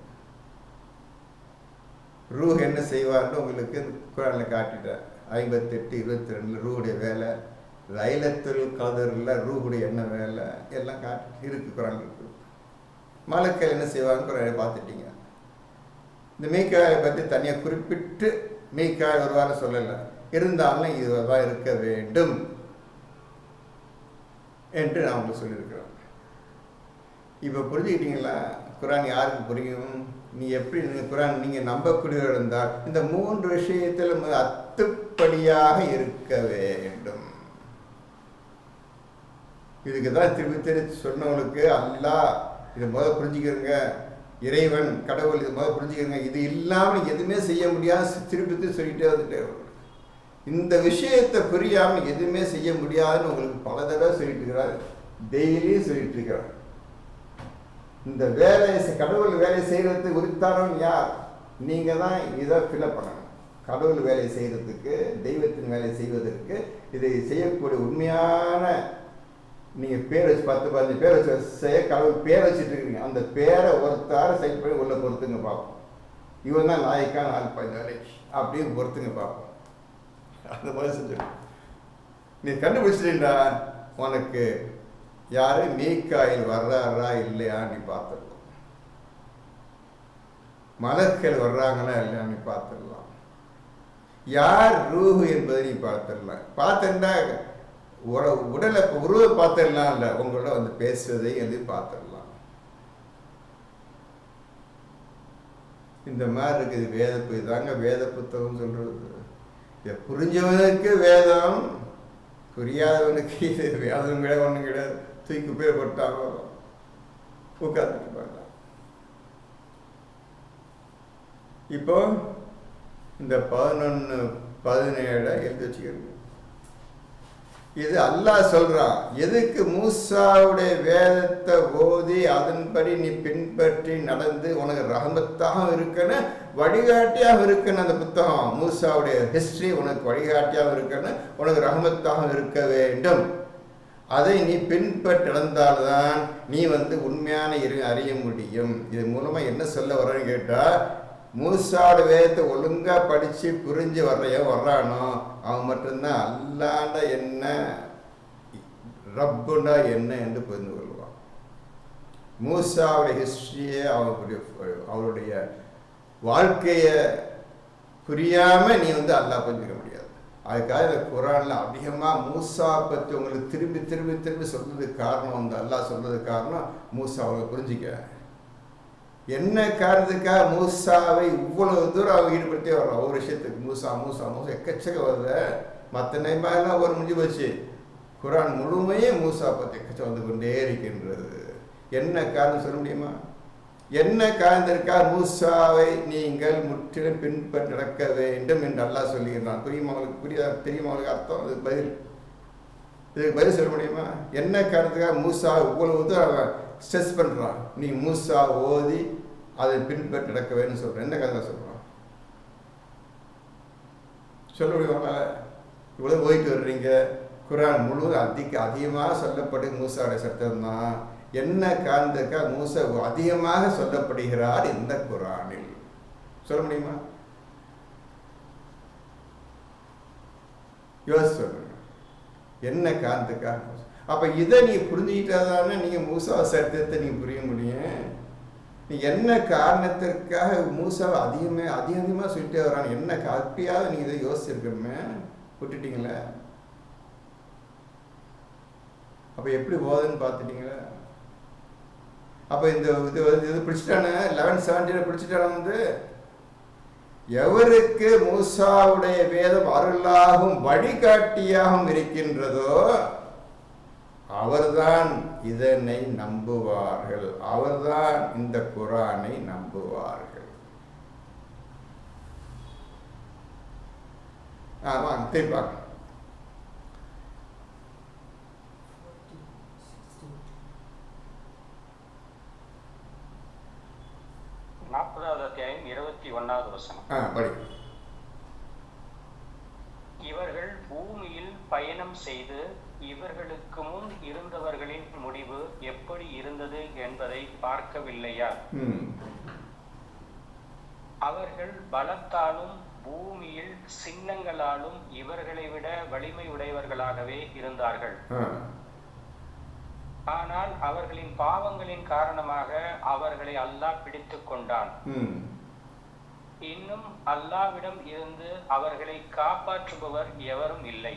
ரூஹ் என்ன செய்வார்னு உங்களுக்கு குர்ஆனில் காட்டிட்டார். 58-22 ரூஹுடைய வேலை, லைலத்துல் கத்ரில் ரூஹுடைய என்ன வேலை எல்லாம் காட்டி இருக்கு. குர்ஆன் இருக்கு. மலக்கள் என்ன செய்வாங்க குர்ஆனை பார்த்துட்டீங்க. இந்த மீகாயை பற்றி தனியாக குறிப்பிட்டு மீகாய் ஒரு வாரம் சொல்லலை. இருந்தாலும் இதுதான் இருக்க வேண்டும் என்று நான் உங்களுக்கு சொல்லியிருக்கிறேன். இப்போ புரிஞ்சுக்கிட்டீங்களா? குர்ஆன் யாருக்கு புரியும்? நீ எப்படி குர்ஆன் நீங்கள் நம்பக்கூடிய இருந்தால் இந்த 3 விஷயத்தில் அத்துப்படியாக இருக்க வேண்டும். இதுக்கு தான் திருப்பி சொன்னவங்களுக்கு அல்லாஹ் இதை முதல் புரிஞ்சுக்கிறங்க. இறைவன் கடவுள் இது முதல் புரிஞ்சுக்கிறங்க. இது இல்லாமல் எதுவுமே செய்ய முடியாது. திருப்பி சொல்லிட்டே வந்துட்டே. இந்த விஷயத்தை புரியாமல் எதுவுமே செய்ய முடியாதுன்னு உங்களுக்கு பல தடவை சொல்லிட்டு இருக்கிறார். டெய்லியும் சொல்லிட்டு இருக்கிறார். இந்த வேலையை கடவுள் வேலை செய்யறதுக்கு உரித்தானவன் யார்? நீங்க தான் இதை ஃபில்அப் பண்ணணும். கடவுள் வேலை செய்யறதுக்கு, தெய்வத்தின் வேலை செய்வதற்கு இதை செய்யக்கூடிய உண்மையான நீங்கள் பேர் வச்சு 10-15 பேர் வச்சு செய்ய கடவுள் பேர் வச்சுட்டு இருக்கீங்க. அந்த பேரை ஒருத்தார சைட் பண்ணி உள்ள பொறுத்துங்க பார்ப்போம். இவன் தான் நாய்க்கான ஆள் 15 வேலைக்கு அப்படின்னு பொறுத்துங்க பார்ப்போம். அந்த மாதிரி செஞ்சிடும். நீ கண்டுபிடிச்சிட்டா உனக்கு யாரு மீகாயில் வர்றாரா இல்லையா நீ பார்த்துடலாம். மலர்கள் வர்றாங்களா இல்லையா நீ பார்த்துடலாம். யார் ரூஹு என்பதை நீ பார்த்துடலாம். பார்த்துட்டா உடலை உருவ பார்த்துடலாம். இல்லை உங்களோட வந்து பேசுவதை எதையும் பார்த்துடலாம். இந்த மாதிரி இருக்குது வேத. இதாங்க வேத புத்தகம் சொல்றது. புரிஞ்சவனுக்கு வேதம், புரியாதவனுக்கு இது வேதம் கிடையாது, ஒன்றும் கிடையாது. தூக்கி போய் போட்டாங்க உட்காந்துட்டு போயிடலாம். இப்போ இந்த 11-17 எழுதி வச்சுக்கிறது. இது அல்லாஹ் சொல்றான். எதுக்கு? மூசாவுடைய வேதத்தை ஓதி அதன்படி நீ பின்பற்றி நடந்து உனக்கு ரஹமத்தாக இருக்கணும், வழிகாட்டியாக இருக்கணும். அந்த புத்தகம் மூசாவுடைய ஹிஸ்டரி உனக்கு வழிகாட்டியாக இருக்கணும், உனக்கு ரஹமத்தாக இருக்க வேண்டும். அதை நீ பின்பற்றி நடந்தால்தான் நீ வந்து உண்மையான அறிய முடியும். இது மூலமா என்ன சொல்ல வரேன்னு கேட்டா, மூசாவோட வேதத்தை ஒழுங்கா படிச்சு புரிஞ்சு வர்றானோ அவன் மட்டும்தான் அல்லாண்ட என்ன ரப்புண்டா என்ன என்று புரிந்து கொள்வான். மூசாவுடைய ஹிஸ்டரியை அவருடைய வாழ்க்கையை புரியாம நீ அல்லாஹ் புரிஞ்சுக்க முடியாது. அதுக்காக இந்த குரான்ல அதிகமாக மூசா பற்றி உங்களுக்கு திரும்பி திரும்பி திரும்பி சொல்றதுக்கு காரணம் அல்லாஹ் சொல்றதுக்கு காரணம் மூசா அவங்க புரிஞ்சிக்க. என்ன காரணத்துக்காக மூசாவை இவ்வளவு தூரம் அவங்க ஈடுபடுத்தி வர்றோம் ஒரு விஷயத்துக்கு. மூசா மூசா மூசா எக்கச்சக்க வருது. மற்ற நைமாலாம் ஒரு முடிஞ்சு போச்சு. குரான் முழுமையே மூசா பற்றி எக்கச்சக்கம் வந்து கொண்டே இருக்கின்றது. என்ன காரணம் சொல்ல முடியுமா? என்ன காரணத்திற்காக மூசாவை நீங்கள் முற்றிலும் பின்பற்றி நடக்க வேண்டும் என்று அல்லாஹ் சொல்லுகிறான். புரியுமா உங்களுக்கு? தெரியுமா உங்களுக்கு அர்த்தம்? அதுக்கு பதில் சொல்ல முடியுமா? என்ன காரணத்துக்காக மூசா இவ்வளவு தூரம் ஸ்ட்ரெஸ் பண்ணுறான்? நீ மூசா ஓதி அதை பின்பற்றி நடக்க வேணும்னு சொல்கிறேன். என்ன கதை சொல்கிறான் சொல்ல முடியுமா? இவ்வளோ ஓதிட்டு வர்றீங்க. குரான் முழுவதும் அதிகமாக சொல்லப்படும் மூசாவுடைய சட்டம் தான். என்ன காரணத்துக்காக மூசா அதிகமாக சொல்லப்படுகிறார் இந்த குரானில்? சொல்ல முடியுமா? யோசிச்சு சொல்லுங்க. என்ன காரணத்துக்காக? அப்ப இதை நீ புரிஞ்சுக்கிட்டாதானே நீங்க மூசா சரித்திரத்தை நீ புரிய முடியும். நீ என்ன காரணத்திற்காக மூசாவை அதிகமா சொல்லிட்டே வரான்? என்ன கற்பியாவது நீங்க இதை யோசிச்சிருக்கணுமே, விட்டுட்டீங்களே. அப்ப எப்படி போகுதுன்னு பார்த்துட்டீங்களா? அப்ப இந்த இது பிடிச்சிட்டானே 11:17 பிடிச்சிட்டான எவருக்கு மூசாவுடைய வேதம் அருளாகவும் வழிகாட்டியாகவும் இருக்கின்றதோ அவர்தான் இதனை நம்புவார்கள். அவர்தான் இந்த குரானை நம்புவார்கள். வாங்க திருப்பி பார்க்கலாம். 40வது அத்தியாயம் 21வது வசனம். இவர்கள் பூமியில் பயணம் செய்து இவர்களுக்கு முன் இருந்தவர்களின் முடிவு எப்படி இருந்தது என்பதை பார்க்கவில்லையா? அவர்கள் பலத்தாலும் பூமியில் சின்னங்களாலும் இவர்களை விட வலிமை உடையவர்களாகவே இருந்தார்கள். ஆனால் அவர்களின் பாவங்களின் காரணமாக அவர்களை அல்லாஹ் பிடித்துக் கொண்டான். இன்னும் அல்லாஹ்விடம் இருந்து அவர்களை காப்பாற்றுபவர் எவரும் இல்லை.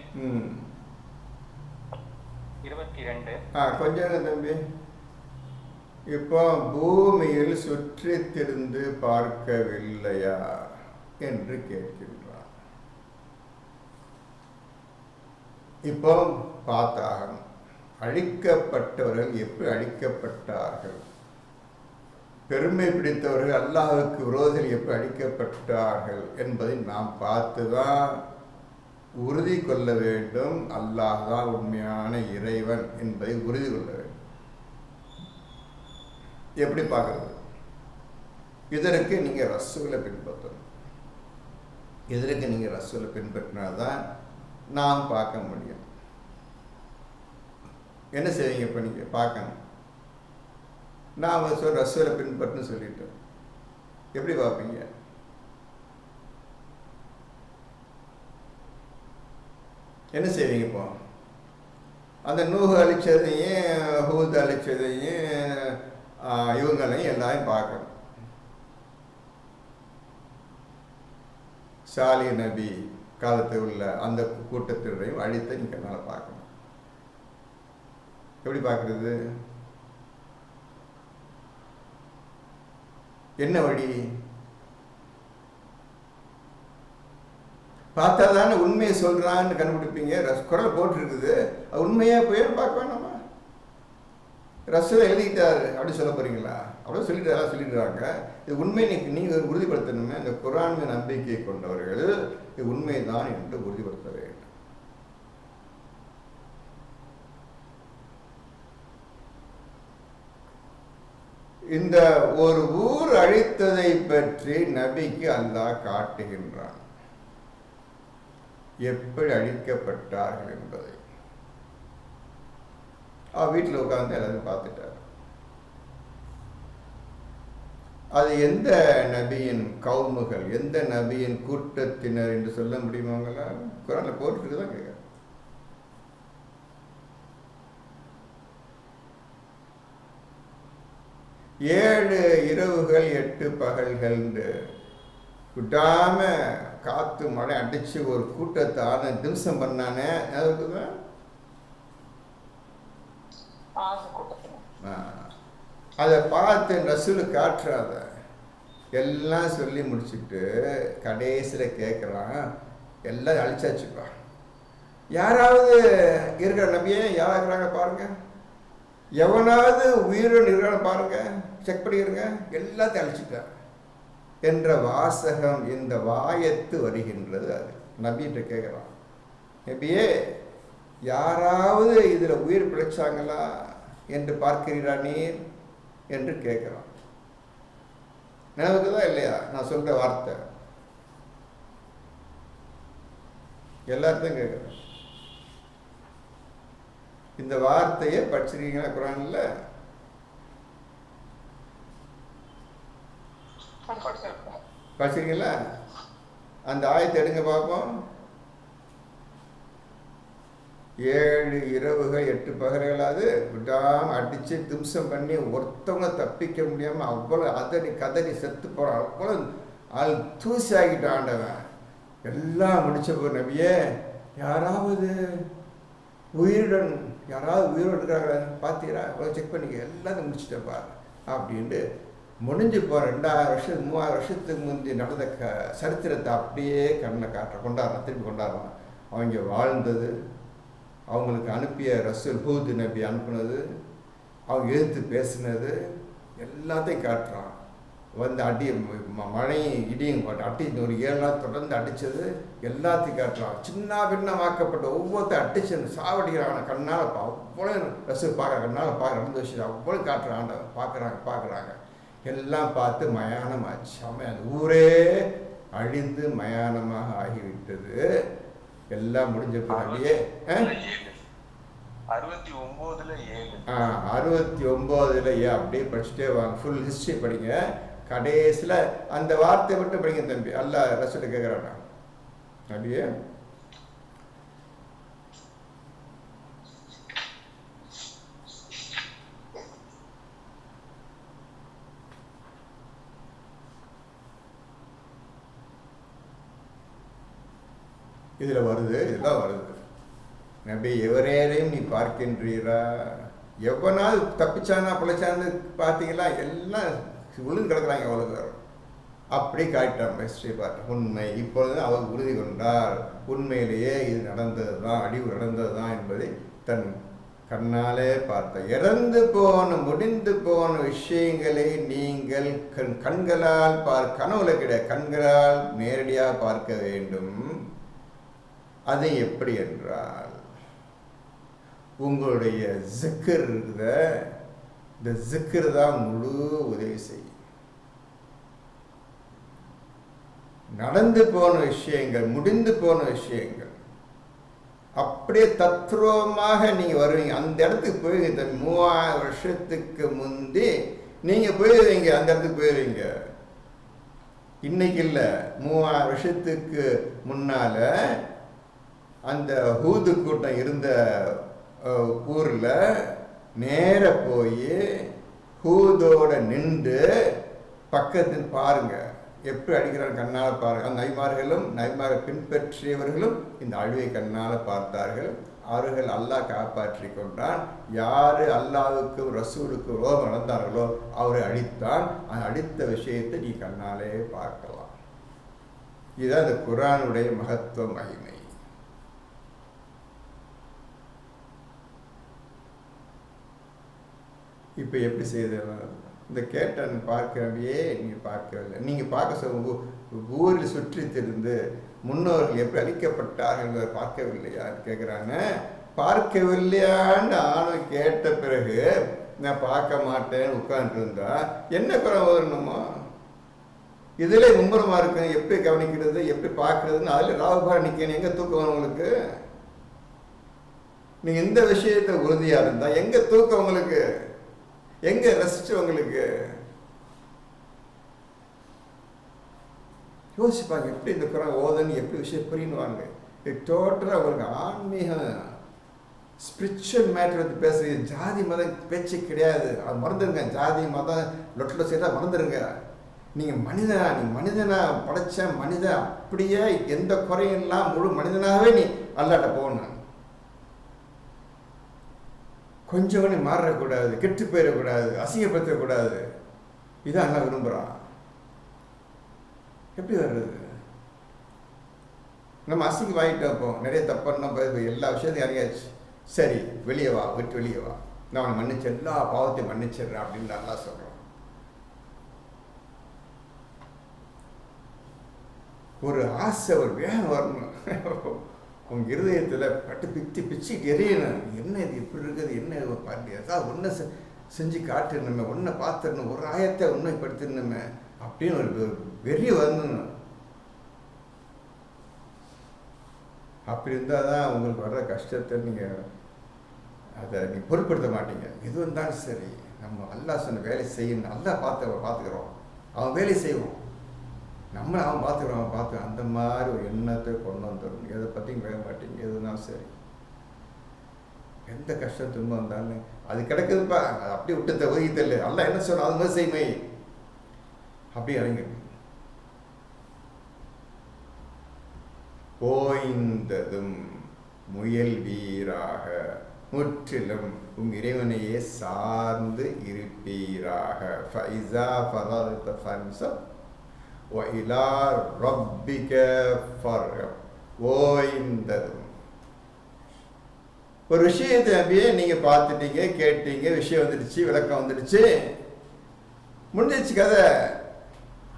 22. கொஞ்சம் தம்பி, இப்போ பூமியில் சுற்றி திரிந்து பார்க்கவில்லையா என்று கேட்கின்றார். இப்போ பார்த்தாகணும். அழிக்கப்பட்டவர்கள் எப்படி அழிக்கப்பட்டார்கள், பெருமை பிடித்தவர்கள் அல்லாஹ்வுக்கு விரோதிகள் எப்படி அழிக்கப்பட்டார்கள் என்பதை நாம் பார்த்துதான் உறுதி கொள்ள வேண்டும். அல்லாஹ் தான் உண்மையான இறைவன் என்பதை உறுதி கொள்ள வேண்டும். எப்படி பார்க்கறது? இதற்கு நீங்க ரசூலை பின்பற்றணும். இதற்கு நீங்க ரசூலை பின்பற்றினால்தான் நாம் பார்க்க முடியும். என்ன செய்வீங்க? இப்போ நீங்க பார்க்கணும். நான் ரசூலை பின்பற்றுன்னு சொல்லிட்டேன். எப்படி பார்ப்பீங்க? என்ன செய்வீங்க? இப்போ அந்த நூஹ் அழிச்சதையும் ஹூத் அழிச்சதையும் இவங்களையும் எல்லாரையும் பார்க்கணும். சாலி நபி காலத்தில் உள்ள அந்த கூட்டத்தினரையும் அழித்த நீங்க என்னால் பார்க்கணும். எப்படி பார்க்கறது? என்ன வழி? பார்த்தா தானே உண்மையை சொல்றான்னு கண்டுபிடிப்பீங்க. குரல் போட்டுருக்குது, அது உண்மையா போய் பார்க்க வேணாமா? ரசூல் எழுதிக்கிட்டாரு அப்படி சொல்ல போறீங்களா? அப்படியே சொல்லிட்டு சொல்லிடுறாங்க. இது உண்மை நீங்க உறுதிப்படுத்தணுமே. இந்த குர்ஆன் நம்பிக்கை கொண்டவர்கள் இது உண்மைதான் என்று உறுதிப்படுத்த வேண்டும். இந்த ஒரு ஊர் அழித்ததை பற்றி நபிக்கு அல்லாஹ் காட்டுகின்றான், எப்படி அழிக்கப்பட்டார்கள் என்பதை. வீட்டில் உட்கார்ந்து எல்லாரும் பார்த்துட்டார். அது எந்த நபியின் கவுமுகள், எந்த நபியின் கூட்டத்தினர் என்று சொல்ல முடியுமாங்களா? குரான்ல போட்டுட்டு தான் கேட்குறேன். ஏழு இரவுகள் 8 பகல்கள் விடாம காத்து மழை அடிச்சு ஒரு கூட்டத்தை திம்சம் பண்ணானே, அதுக்குதான் அதை பார்த்து ரசூல் காட்டுறாத எல்லாம் சொல்லி முடிச்சுட்டு கடைசியில் கேட்குறான், எல்லாம் அழிச்சாச்சுப்பா, யாராவது இருக்கிற நபியே யாராக இருக்கிறாங்க பாருங்க, எவனாவது உயிரோடு இருக்கிறான பாருங்க, செக் பண்ணிடுங்க, எல்லாத்தையும் அழிச்சுட்டார் என்ற வாசகம் இந்த வாயத்து வருகின்றது. அது நபிகிட்ட கேட்குறான், நபியே யாராவது இதில் உயிர் பிழைச்சாங்களா என்று பார்க்கிறீரா நீர் என்று கேட்குறான். நினைவுக்குதான் இல்லையா நான் சொல்ற வார்த்தை? எல்லாத்தையும் கேட்குறேன். இந்த வார்த்தையை படிச்சிருக்கீங்களா குரான்ல? படிச்சிருக்கீங்களா? அந்த ஆயத்தை எடுங்க பார்ப்போம். 7 இரவுகள் 8 பகல்களாவது விடாம அடிச்சு திம்சம் பண்ணி ஒருத்தவங்க தப்பிக்க முடியாம அவ்வளவு அதடி கதறி செத்து போறான், அவ்வளவு ஆள் தூசி ஆகிட்டான் ஆண்டவன். எல்லாம் முடிச்ச போற நபியே யாராவது உயிருடன் இருக்கிறாங்களா பார்த்தீரா, அவ்வளோ செக் பண்ணிக்க, எல்லாத்தையும் முடிச்சுட்டப்பா அப்படின்ட்டு முடிஞ்சு போகிற 2000 வருஷம் 3000 வருஷத்துக்கு முந்தைய நடந்த சரித்திரத்தை அப்படியே கண்ணை கொண்டாடுறான், திருப்பி கொண்டாடுறான். அவங்க வாழ்ந்தது, அவங்களுக்கு அனுப்பிய ரசூல் ஹூத் நபி அனுப்புனது, அவங்க எதிர்த்து பேசினது எல்லாத்தையும் காட்டுறான். வந்து அடி மழையும் இடியும் அடி ஒரு 7 நாள் தொடர்ந்து அடித்தது எல்லாத்தையும் காட்டுறான். சின்ன பின்னமாக்கப்பட்ட ஒவ்வொருத்தையும் அடிச்சு சாவடிக்கிறான் கண்ணால். அவ்வளோ ரசூல் பார்க்க கண்ணால் நடந்து வச்சு அவ்வளோ காட்டுறான். பார்க்குறாங்க எல்லாம் பார்த்து மயானமாச்சு. அவன் அந்த ஊரே அழிந்து மயானமாக ஆகிவிட்டது. எல்லாம் முடிஞ்ச பின்னாடியே 69 அப்படியே படிச்சுட்டே வாங்க, ஃபுல் ஹிஸ்ட்ரி படிங்க. கடைசியில் அந்த வார்த்தை மட்டும் படிங்க தம்பி. அல்லாஹ் ரசூல் கேட்குறானா அப்படியே இதில் வருது, இதெல்லாம் வருது. நபி எவரேரையும் நீ பார்க்கின்றீரா, எவனாவது தப்பிச்சானா பிழைச்சான்னு பார்த்தீங்களா, எல்லாம் விழுந்து கிடக்குறாங்க அவ்வளோ. அப்படி காட்டான் ஹிஸ்டரி பார்த்து உண்மை. இப்பொழுது அவர் உறுதி கொண்டார், உண்மையிலேயே இது நடந்தது தான், அழிவு நடந்தது தான் என்பதை தன் கண்ணாலே பார்த்த. இறந்து போன முடிந்து போன விஷயங்களை நீங்கள் கண்களால் கனவுல கிடையாது, கண்களால் நேரடியாக பார்க்க வேண்டும். அது எப்படி என்றால் உங்களுடைய ஜிக்கர் இருக்குத, இந்த ஜிக்கர் தான் முழு உதவி செய்யும். நடந்து போன விஷயங்கள், முடிந்து போன விஷயங்கள் அப்படியே தத்ரூபமாக நீங்க வருவீங்க. அந்த இடத்துக்கு போயிருவீங்க. 3000 வருஷத்துக்கு முந்தி நீங்க போயிருவீங்க, அந்த இடத்துக்கு போயிருவீங்க. இன்னைக்கு இல்லை, 3000 வருஷத்துக்கு முன்னால அந்த ஹூது கூட்டம் இருந்த ஊரில் நேர போய் ஹூதோட நின்று பக்கத்தில் பாருங்க, எப்படி அடிக்கிறான் கண்ணால் பாருங்க. அந்த நபிமார்களை பின்பற்றியவர்களும் இந்த அழிவை கண்ணால் பார்த்தார்கள். அவர்கள் அல்லாஹ் காப்பாற்றி கொண்டான். யாரு அல்லாஹ்வுக்கும் ரசூலுக்கும் ரோகம் நடந்தார்களோ அவரை அழித்தான். அந்த அழித்த விஷயத்தை நீ கண்ணாலே பார்க்கலாம். இதுதான் இந்த குர்ஆனுடைய மகத்துவ மகிமை. இப்போ எப்படி செய்தேன் இந்த கேட்டன் பார்க்கவே நீங்கள் பார்க்கவில்லை. நீங்கள் பார்க்க சொல்ல ஊரில் சுற்றி திரிந்து முன்னோர்கள் எப்படி அழிக்கப்பட்டார்கள் பார்க்கவில்லையா கேட்குறாங்க. பார்க்கவில்லையான்னு ஆணும் கேட்ட பிறகு நான் பார்க்க மாட்டேன்னு உட்காந்துருந்தா என்ன குறை வரணுமோ? இதிலே மும்முரமாக இருக்கு. எப்படி கவனிக்கிறது, எப்படி பார்க்கறதுன்னு அதில் ராகுபாரம் நிற்கணும். எங்கே தூக்கம் வரும் உங்களுக்கு? நீங்கள் இந்த விஷயத்தை உறுதியாக இருந்தால் எங்கே தூக்கம் உங்களுக்கு, எங்கே ரசிச்சு உங்களுக்கு? யோசிப்பாங்க, எப்படி இந்த குரான் ஓதன்னு எப்படி விஷயம் புரியுவாங்க. இது டோட்டலாக அவங்களுக்கு ஆன்மீக ஸ்பிரிச்சுவல் மேட்டர் வந்து பேசுறது. ஜாதி மதம் பேச்சு கிடையாது, அது மறந்துடுங்க. ஜாதி மதம் லொட்டில் செய்தால் மறந்துடுங்க. நீங்கள் மனிதனா படைச்ச மனிதன், அப்படியே எந்த குறையும் இல்லாமல் முழு மனிதனாகவே நீ அல்லாட்ட போகணும். கொஞ்சம் கூட மாறக்கூடாது, கெட்டு போயிடக்கூடாது, அசிங்கப்படுத்தக்கூடாது. இதான் எல்லாம் விரும்புகிறான். எப்படி வர்றது? நம்ம அசிங்க வாங்கிட்டு வைப்போம், நிறைய தப்பான எல்லா விஷயத்தையும் அறியாச்சு. சரி, வெளியே வா, விட்டு வெளியே வா, நான் அவனை மன்னிச்சு எல்லா பாவத்தையும் மன்னிச்சிடுறேன் அப்படின்னு நல்லா சொல்கிறோம். ஒரு ஆசை, ஒரு வேகம் வரணும் உங்க இருதயத்தில் பட்டு பிச்சுக்கிட்டு எரியணும். என்ன இது இப்படி இருக்குது, என்ன பாட்டு, ஏதாவது ஒன்றை செஞ்சு காட்டுணுமே, ஒன்றை பார்த்துடணும், ஒரு ஆயத்தை உண்மைப்படுத்தணுமே அப்படின்னு ஒரு வெறி வரணும். அப்படி இருந்தால் தான் உங்களுக்கு வர்ற கஷ்டத்தை அதை நீங்கள் பொருட்படுத்த மாட்டீங்க. எது இருந்தாலும் சரி, நம்ம அல்லாஹ் சொன்ன வேலை செய்யணும். நல்லா பார்த்துக்கிறோம், அவன் வேலை செய்வோம், நம்மளை அவன் பார்த்து அந்த மாதிரி ஒரு எண்ணத்தை கொண்டு வந்துடணும். எதை பற்றியும் வேக மாட்டீங்க. எதுனாலும் சரி, எந்த கஷ்டம் திரும்ப வந்தாலும் அது கிடக்குதுப்பா, அது அப்படியே விட்டு ஒதுக்கி தெரியல. அல்லாஹ் என்ன சொன்ன அது மாதிரி செய்மை, அப்படியே இறங்கி ஓய்ந்ததும் முயல் வீராக முற்றிலும் உம் இறைவனையே சார்ந்து இருப்பீராக. ஃபைஸா ஃபரல்த ஃபன்ஸப் வ இலா ரப்பிக ஃபர்கப். ஓய்ந்ததும், ஒரு விஷயத்தை அப்படியே நீங்க பார்த்துட்டீங்க, கேட்டீங்க, விஷயம் வந்துடுச்சு, விளக்கம் வந்துடுச்சு, முடிஞ்சிச்சு கதை.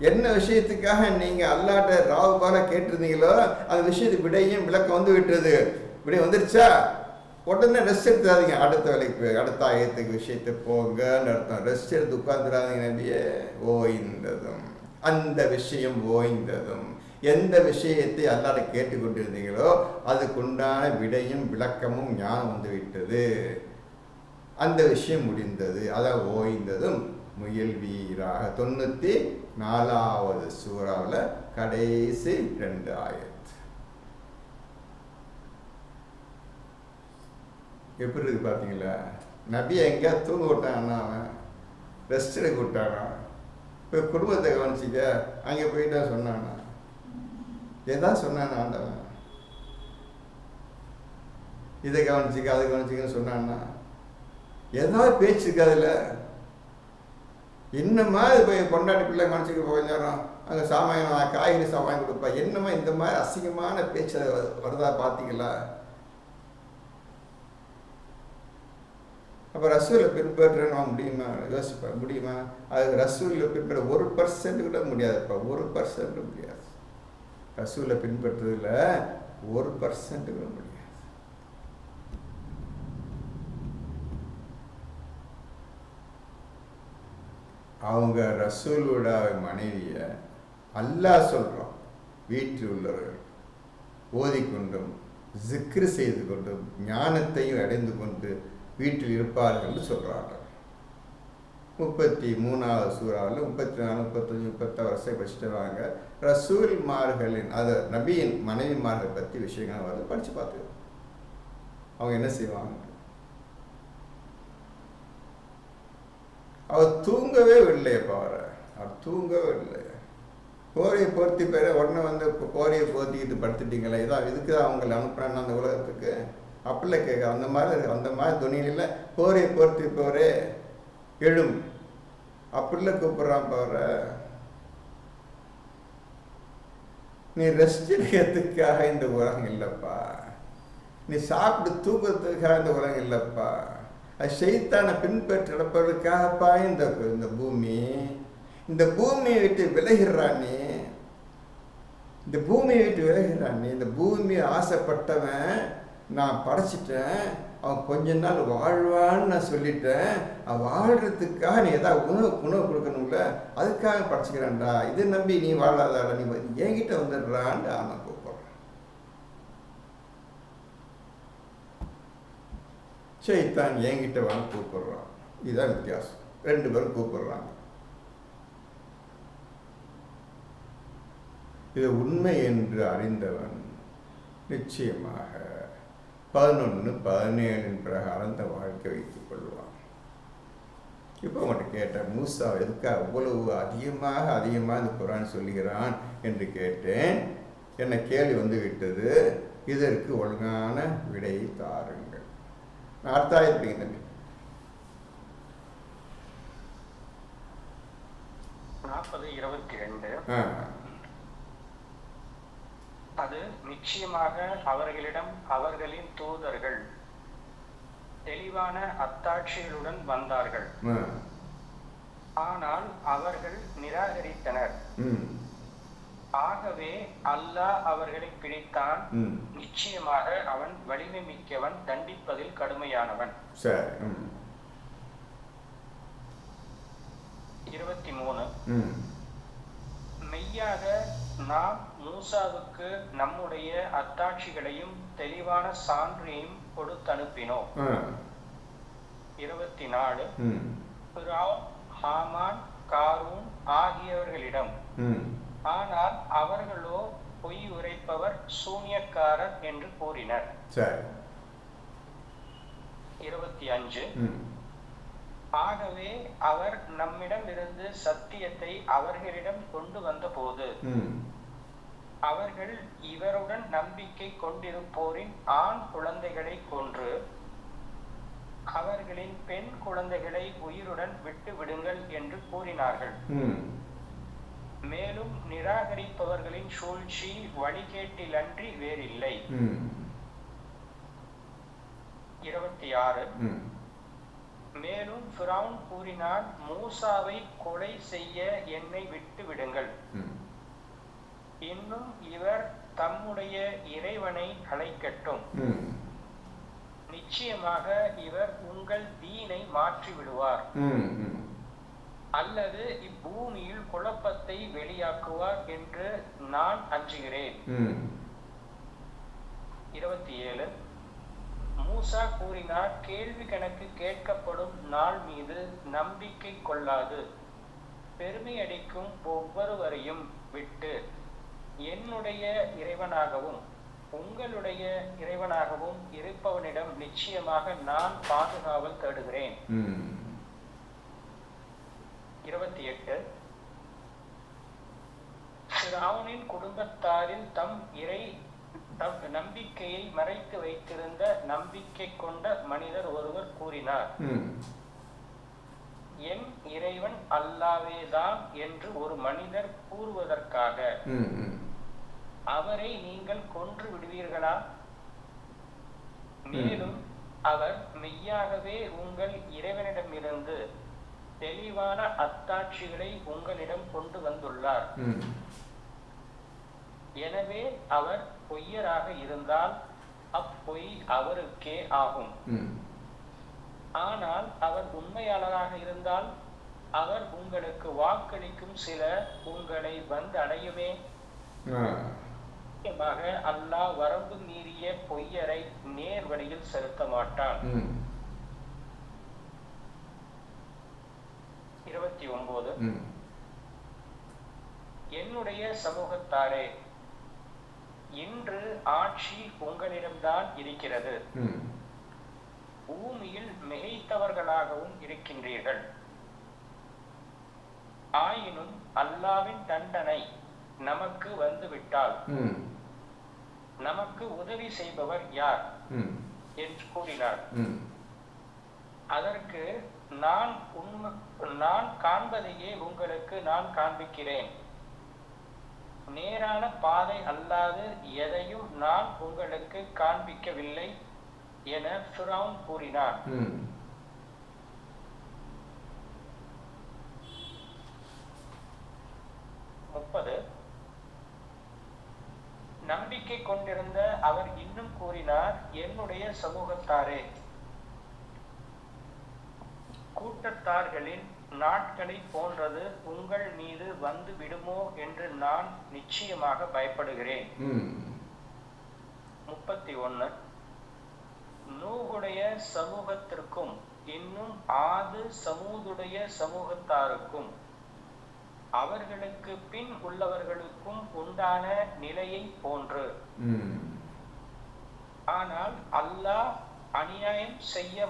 என்ன விஷயத்துக்காக நீங்க அல்லாட்ட ராவுபால கேட்டிருந்தீங்களோ அந்த விஷயத்துக்கு விடையும் விளக்கம் வந்து விட்டுறது. விடை வந்துருச்சா, உடனே ரெஸ்ட் எடுத்துடாதீங்க, அடுத்த வேலைக்கு அடுத்த ஆயத்துக்கு விஷயத்தை போங்கன்னு அர்த்தம். ரெஸ்ட் எடுத்து உட்கார்ந்துடாதீங்க. நபியே ஓய்ந்ததும், அந்த விஷயம் ஓய்ந்ததும், எந்த விஷயத்தை அல்லாட்ட கேட்டுக்கொண்டிருந்தீங்களோ அதுக்குண்டான விடையும் விளக்கமும் ஞானம் வந்து விட்டது, அந்த விஷயம் முடிந்தது. அதான் ஓய்ந்ததும் முயல் வீராக. 94வது சூறாவில் கடைசி 2 ஆயத். எப்படி இருக்கு பார்த்தீங்களா? நபியை எங்கேயா தூங்க விட்டான்னா, அவன் ரெஸ்ட் எடுக்க விட்டானா, இப்போ குடும்பத்தை கவனிச்சிக்க, அங்கே போயிட்டா சொன்னானா, ஏதாவது சொன்னானா ஆண்டவன், இதை கவனிச்சிக்க அதை கவனிச்சிக்கன்னு சொன்னான்னா, ஏதாவது பேச்சு இருக்காதுல்ல. என்னம்மா இது போய் கொண்டாடி பிள்ளை கவனிச்சிக்க போய் நேரம் அங்கே சாமான் காய்கறி சாமான் கொடுப்பா, என்னம்மா இந்த மாதிரி அசிங்கமான பேச்சு வருதா பார்த்தீங்களா? அப்போ ரசூலை பின்பற்றணும் முடியுமா? யோசிப்பா, முடியுமா? அது ரசூலை பின்பற்ற 1% கூட முடியாதுப்பா, 1% முடியாது. ரசூலை பின்பற்றதுல 1% கூட முடியாது. அவங்க ரசூலோட மனைவிய அல்லாஹ் சொல்றான், வீட்டில் உள்ளவர்கள் ஓதிக்கொண்டும் ஜிக்ரு செய்து கொண்டும் ஞானத்தையும் அடைந்து கொண்டு வீட்டில் இருப்பார்கள் சொல்றாங்க. 33வது சூறாவில் 34, 35, 36 வருஷம் படிச்சுட்டு வாங்க. ரசூல்மார்களின், அது நபியின் மனைவிமார்கள் பற்றி விஷயங்கள் வந்து படித்து பார்த்துக்கணும். அவங்க என்ன செய்வாங்க? அவர் தூங்கவே இல்லையப்பா, அவர் தூங்கவே இல்லை. கோரியை பொருத்தி பேர உடனே வந்து கோரியை போர்த்திக்கிட்டு படுத்துட்டீங்களே, இதான் இதுக்கு தான் அவங்களை அனுப்புறான்னு அந்த உலகத்துக்கு அப்படில கேட்க. அந்த மாதிரி துணியில கோரியை பொருத்தி போரே எழும் அப்படில கூப்பிட்றான் போற. நீ ரெஸ்ட் எடுக்கிறதுக்காக இந்த உலகம் இல்லைப்பா, நீ சாப்பிட்டு தூக்கத்துக்காக இந்த உலகம் இல்லைப்பா, அது ஷைத்தானை பின்பற்றி நடப்பதற்காகப்பா இந்த பூமி. இந்த பூமியை விட்டு விலகிறானே, இந்த பூமியை விட்டு விலகிறானே, இந்த பூமியை ஆசைப்பட்டவன் நான் படைச்சிட்டேன், அவன் கொஞ்ச நாள் வாழ்வான்னு நான் சொல்லிட்டேன். அவன் வாழ்கிறதுக்காக நீ ஏதாவது உணவு கொடுக்கணும்ல, அதுக்காக படைச்சிக்கிறேன்டா. இதை நம்பி நீ வாழாதாடா, நீ என்கிட்ட வந்துடுறான்னு அவனை கூப்பிட்றான். ஷைத்தான் என்கிட்ட வான்னு கூப்பிடுறான். இதுதான் வித்தியாசம். 2 பேரும் கூப்பிடுறாங்க. இது உண்மை என்று அறிந்தவன் நிச்சயமாக 11:17 பிரகாரம் தன் வாழ்க்கை வைத்துக் கொள்வான். இப்போ உங்கள்கிட்ட கேட்டேன், மூசா எதுக்காக அவ்வளவு அதிகமாக இந்த குர்ஆன் சொல்லுகிறான் என்று கேட்டேன். என்ன கேள்வி வந்து விட்டது. இதற்கு ஒழுங்கான விடையை தாருங்கள். அர்த்தம் எப்படிங்க தம்பி? 40:22 அது நிச்சயமாக அவர்களிடம் அவர்களின் தூதர்கள் தெளிவான அத்தாட்சிகளுடன் வந்தார்கள், ஆனால் அவர்கள் நிராகரித்தனர். ஆகவே அல்லாஹ் அவர்களை பிடித்தான். நிச்சயமாக அவன் வலிமை மிக்கவன், தண்டிப்பதில் கடுமையானவன். 23 மெய்யாக நாம் மூசாவுக்கு நம்முடைய அத்தாட்சிகளையும் தெளிவான சான்றையும் கொடுத்தனுப்பினோம். 24 ஃபிரௌன், ஹாமான், காரூன் ஆகியவர்களிடம், ஆனால் அவர்களோ பொய் உரைப்பவர், சூனியக்காரர் என்று கூறினர். 25 ஆகவே அவர் நம்மிடம் இருந்து சத்தியத்தை அவர்களிடம் கொண்டு வந்த போது அவர்கள் இவருடன் நம்பிக்கை கொண்டிருப்போரின் ஆண் குழந்தைகளை கொன்று அவர்களின் பெண் குழந்தைகளை உயிருடன் விட்டு விடுங்கள் என்று கூறினார்கள். மேலும் நிராகரிப்பவர்களின் சூழ்ச்சி வழிகேட்டிலன்றி வேறில்லை. 26 மேலும் ஃபிரௌன் கூறினான், மூசாவை கொலை செய்ய என்னை விட்டு விடுங்கள். இன்னும் இவர் தம்முடைய இறைவனை அழைக்கட்டும். நிச்சயமாக இவர் உங்கள் தீனை மாற்றி விடுவார், அல்லது இப்பூமியில் குழப்பத்தை வெளியாக்குவார் என்று நான் அஞ்சுகிறேன். 27 மூசா கூறினார், கேள்வி கணக்கு கேட்கப்படும் நாள் மீது நம்பிக்கை கொள்ளாது பெருமை அடிக்கும் ஒவ்வொருவரையும் விட்டு என்னுடைய இறைவனாகவும் உங்களுடைய இறைவனாகவும் இருப்பவனிடம் நிச்சயமாக நான் பாதுகாவல் தேடுகிறேன். 28 ஃபிரௌனின் குடும்பத்தாரில் தம் நம்பிக்கையை மறைத்து வைத்திருந்த நம்பிக்கை கொண்ட மனிதர் ஒருவர் கூறினார், என் இறைவன் அல்லாவேதான் என்று ஒரு மனிதர் கூறுவதற்காக அவரை நீங்கள் கொன்று விடுவீர்களா? மேலும் அவர் மெய்யாகவே உங்கள் இறைவனிடமிருந்து தெளிவான அத்தாட்சிகளை உங்களிடம் கொண்டு வந்துள்ளார். எனவே அவர் பொய்யராக இருந்தால் அப்பொய் அவருக்கே ஆகும். ஆனால் அவர் உண்மையாளராக இருந்தால் அவர் உங்களுக்கு வாக்களிக்கும் சில உங்களை வந்து அடையுமே. அல்லாஹ் வரம்பு மீறிய பொய்யரை நேர் வழியில் செலுத்த மாட்டான். 29 என்னுடைய சமூகத்தாரே, இன்று ஆட்சி உங்களிடம்தான் இருக்கிறது. பூமியில் மிகைத்தவர்களாகவும் இருக்கின்றீர்கள். ஆயினும் அல்லாவின் தண்டனை நமக்கு வந்துவிட்டால் நமக்கு உதவி செய்பவர் யார் என்று கூறினார். அதற்கு நான் காண்பதையே உங்களுக்கு நான் காண்பிக்கிறேன். நேரான பாதை அல்லாது எதையும் நான் உங்களுக்கு காண்பிக்கவில்லை என ஃபிரௌன் கூறினான். 30 நம்பிக்கை கொண்டிருந்த அவர் இன்னும் கூறினார், என்னுடைய சமூகத்தாரே, கூட்டத்தார்களின் நாட்களை போன்றது உங்கள் மீது வந்து விடுமோ என்று நான் நிச்சயமாக பயப்படுகிறேன். 31 நூகுடைய சமூகத்திற்கும் இன்னும் ஆது சமூதுடைய சமூகத்தாருக்கும் அவர்களுக்கு பின் உள்ளவர்களுக்கும் உண்டான நிலையை போன்று. ஆனால் அல்லாஹ் அநியாயம் செய்ய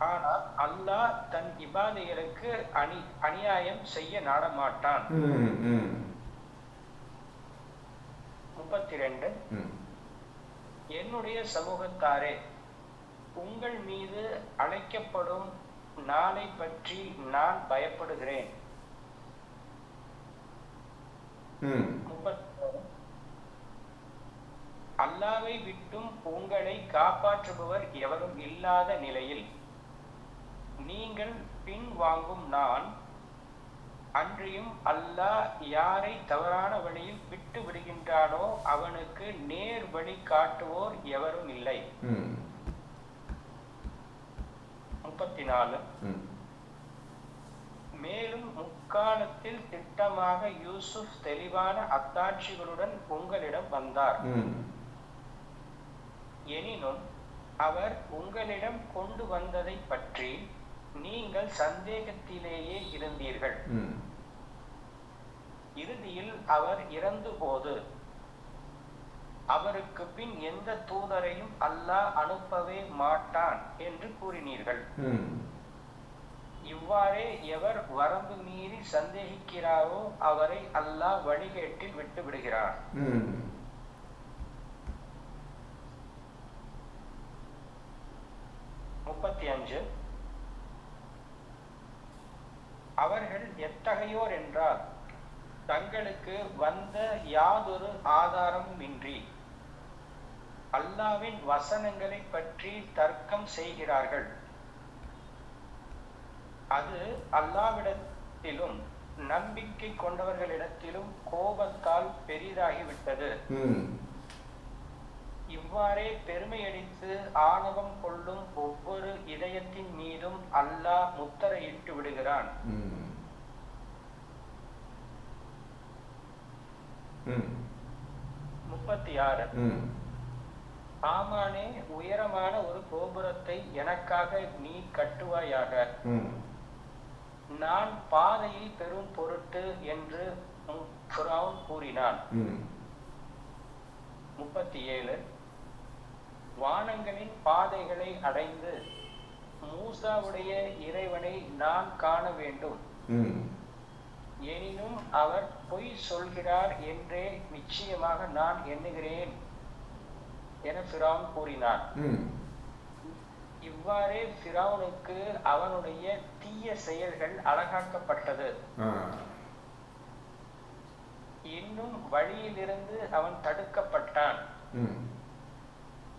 ஆனால் அல்லாஹ் தன் இபாதைகளுக்கு அநியாயம் செய்ய நாடமாட்டான். 32. என்னுடைய சமூகத்தாரே, உங்கள் மீது அழைக்கப்படும் நாளை பற்றி நான் பயப்படுகிறேன். 33. அல்லாவை விட்டும் உங்களை காப்பாற்றுபவர் எவரும் இல்லாத நிலையில் நீங்கள் பின் வாங்கும் நான், அன்றியும் அல்லாஹ் யாரை தவறான வழியில் விட்டு விடுகின்றானோ அவனுக்கு நேர் வழி காட்டுவோர் எவரும் இல்லை. 34. மேலும் முக்காலத்தில் திட்டமாக யூசுப் தெளிவான அத்தாட்சிகளுடன் உங்களிடம் வந்தார். எனினும் அவர் உங்களிடம் கொண்டு வந்ததை பற்றி நீங்கள் சந்தேகத்திலேயே இருந்தீர்கள். இறுதியில் அவர் இறந்து போது அவருக்கு பின் எந்த தூதரையும் அல்லாஹ் அனுப்பவே மாட்டான் என்று கூறினீர்கள். இவ்வாறே எவர் வரம்பு மீறி சந்தேகிக்கிறாரோ அவரை அல்லாஹ் வழிகேட்டில் விட்டு விடுகிறார். 35. அவர்கள் எத்தகையோர் என்றால், தங்களுக்கு வந்த யாதொரு ஆதாரமும் இன்றி அல்லாவின் வசனங்களை பற்றி தர்க்கம் செய்கிறார்கள். அது அல்லாவிடத்திலும் நம்பிக்கை கொண்டவர்களிடத்திலும் கோபத்தால் பெரிதாகிவிட்டது. இவ்வாறே பெருமையடித்து ஆணவம் கொள்ளும் ஒவ்வொரு இதயத்தின் மீதும் அல்லாஹ் முத்திரையிட்டு விடுகிறான். 36. ஆமானே, உயரமான ஒரு கோபுரத்தை எனக்காக நீ கட்டுவாயாக, நான் பாதையை பெரும் பொருட்டு என்று ஃபிரௌன் கூறினான். 37. வானங்களின் பாதைகளை அடைந்து மூசாவுடைய இறைவனை நான் காண வேண்டும், எனினும் அவர் பொய் சொல்கிறார் என்றே நிச்சயமாக நான் எண்ணுகிறேன் என ஃபிரௌன் கூறினான். இவ்வாறே ஃபிரௌனுக்கு அவனுடைய தீய செயல்கள் அழகாக்கப்பட்டது. இன்னும் வழியிலிருந்து அவன் தடுக்கப்பட்டான்.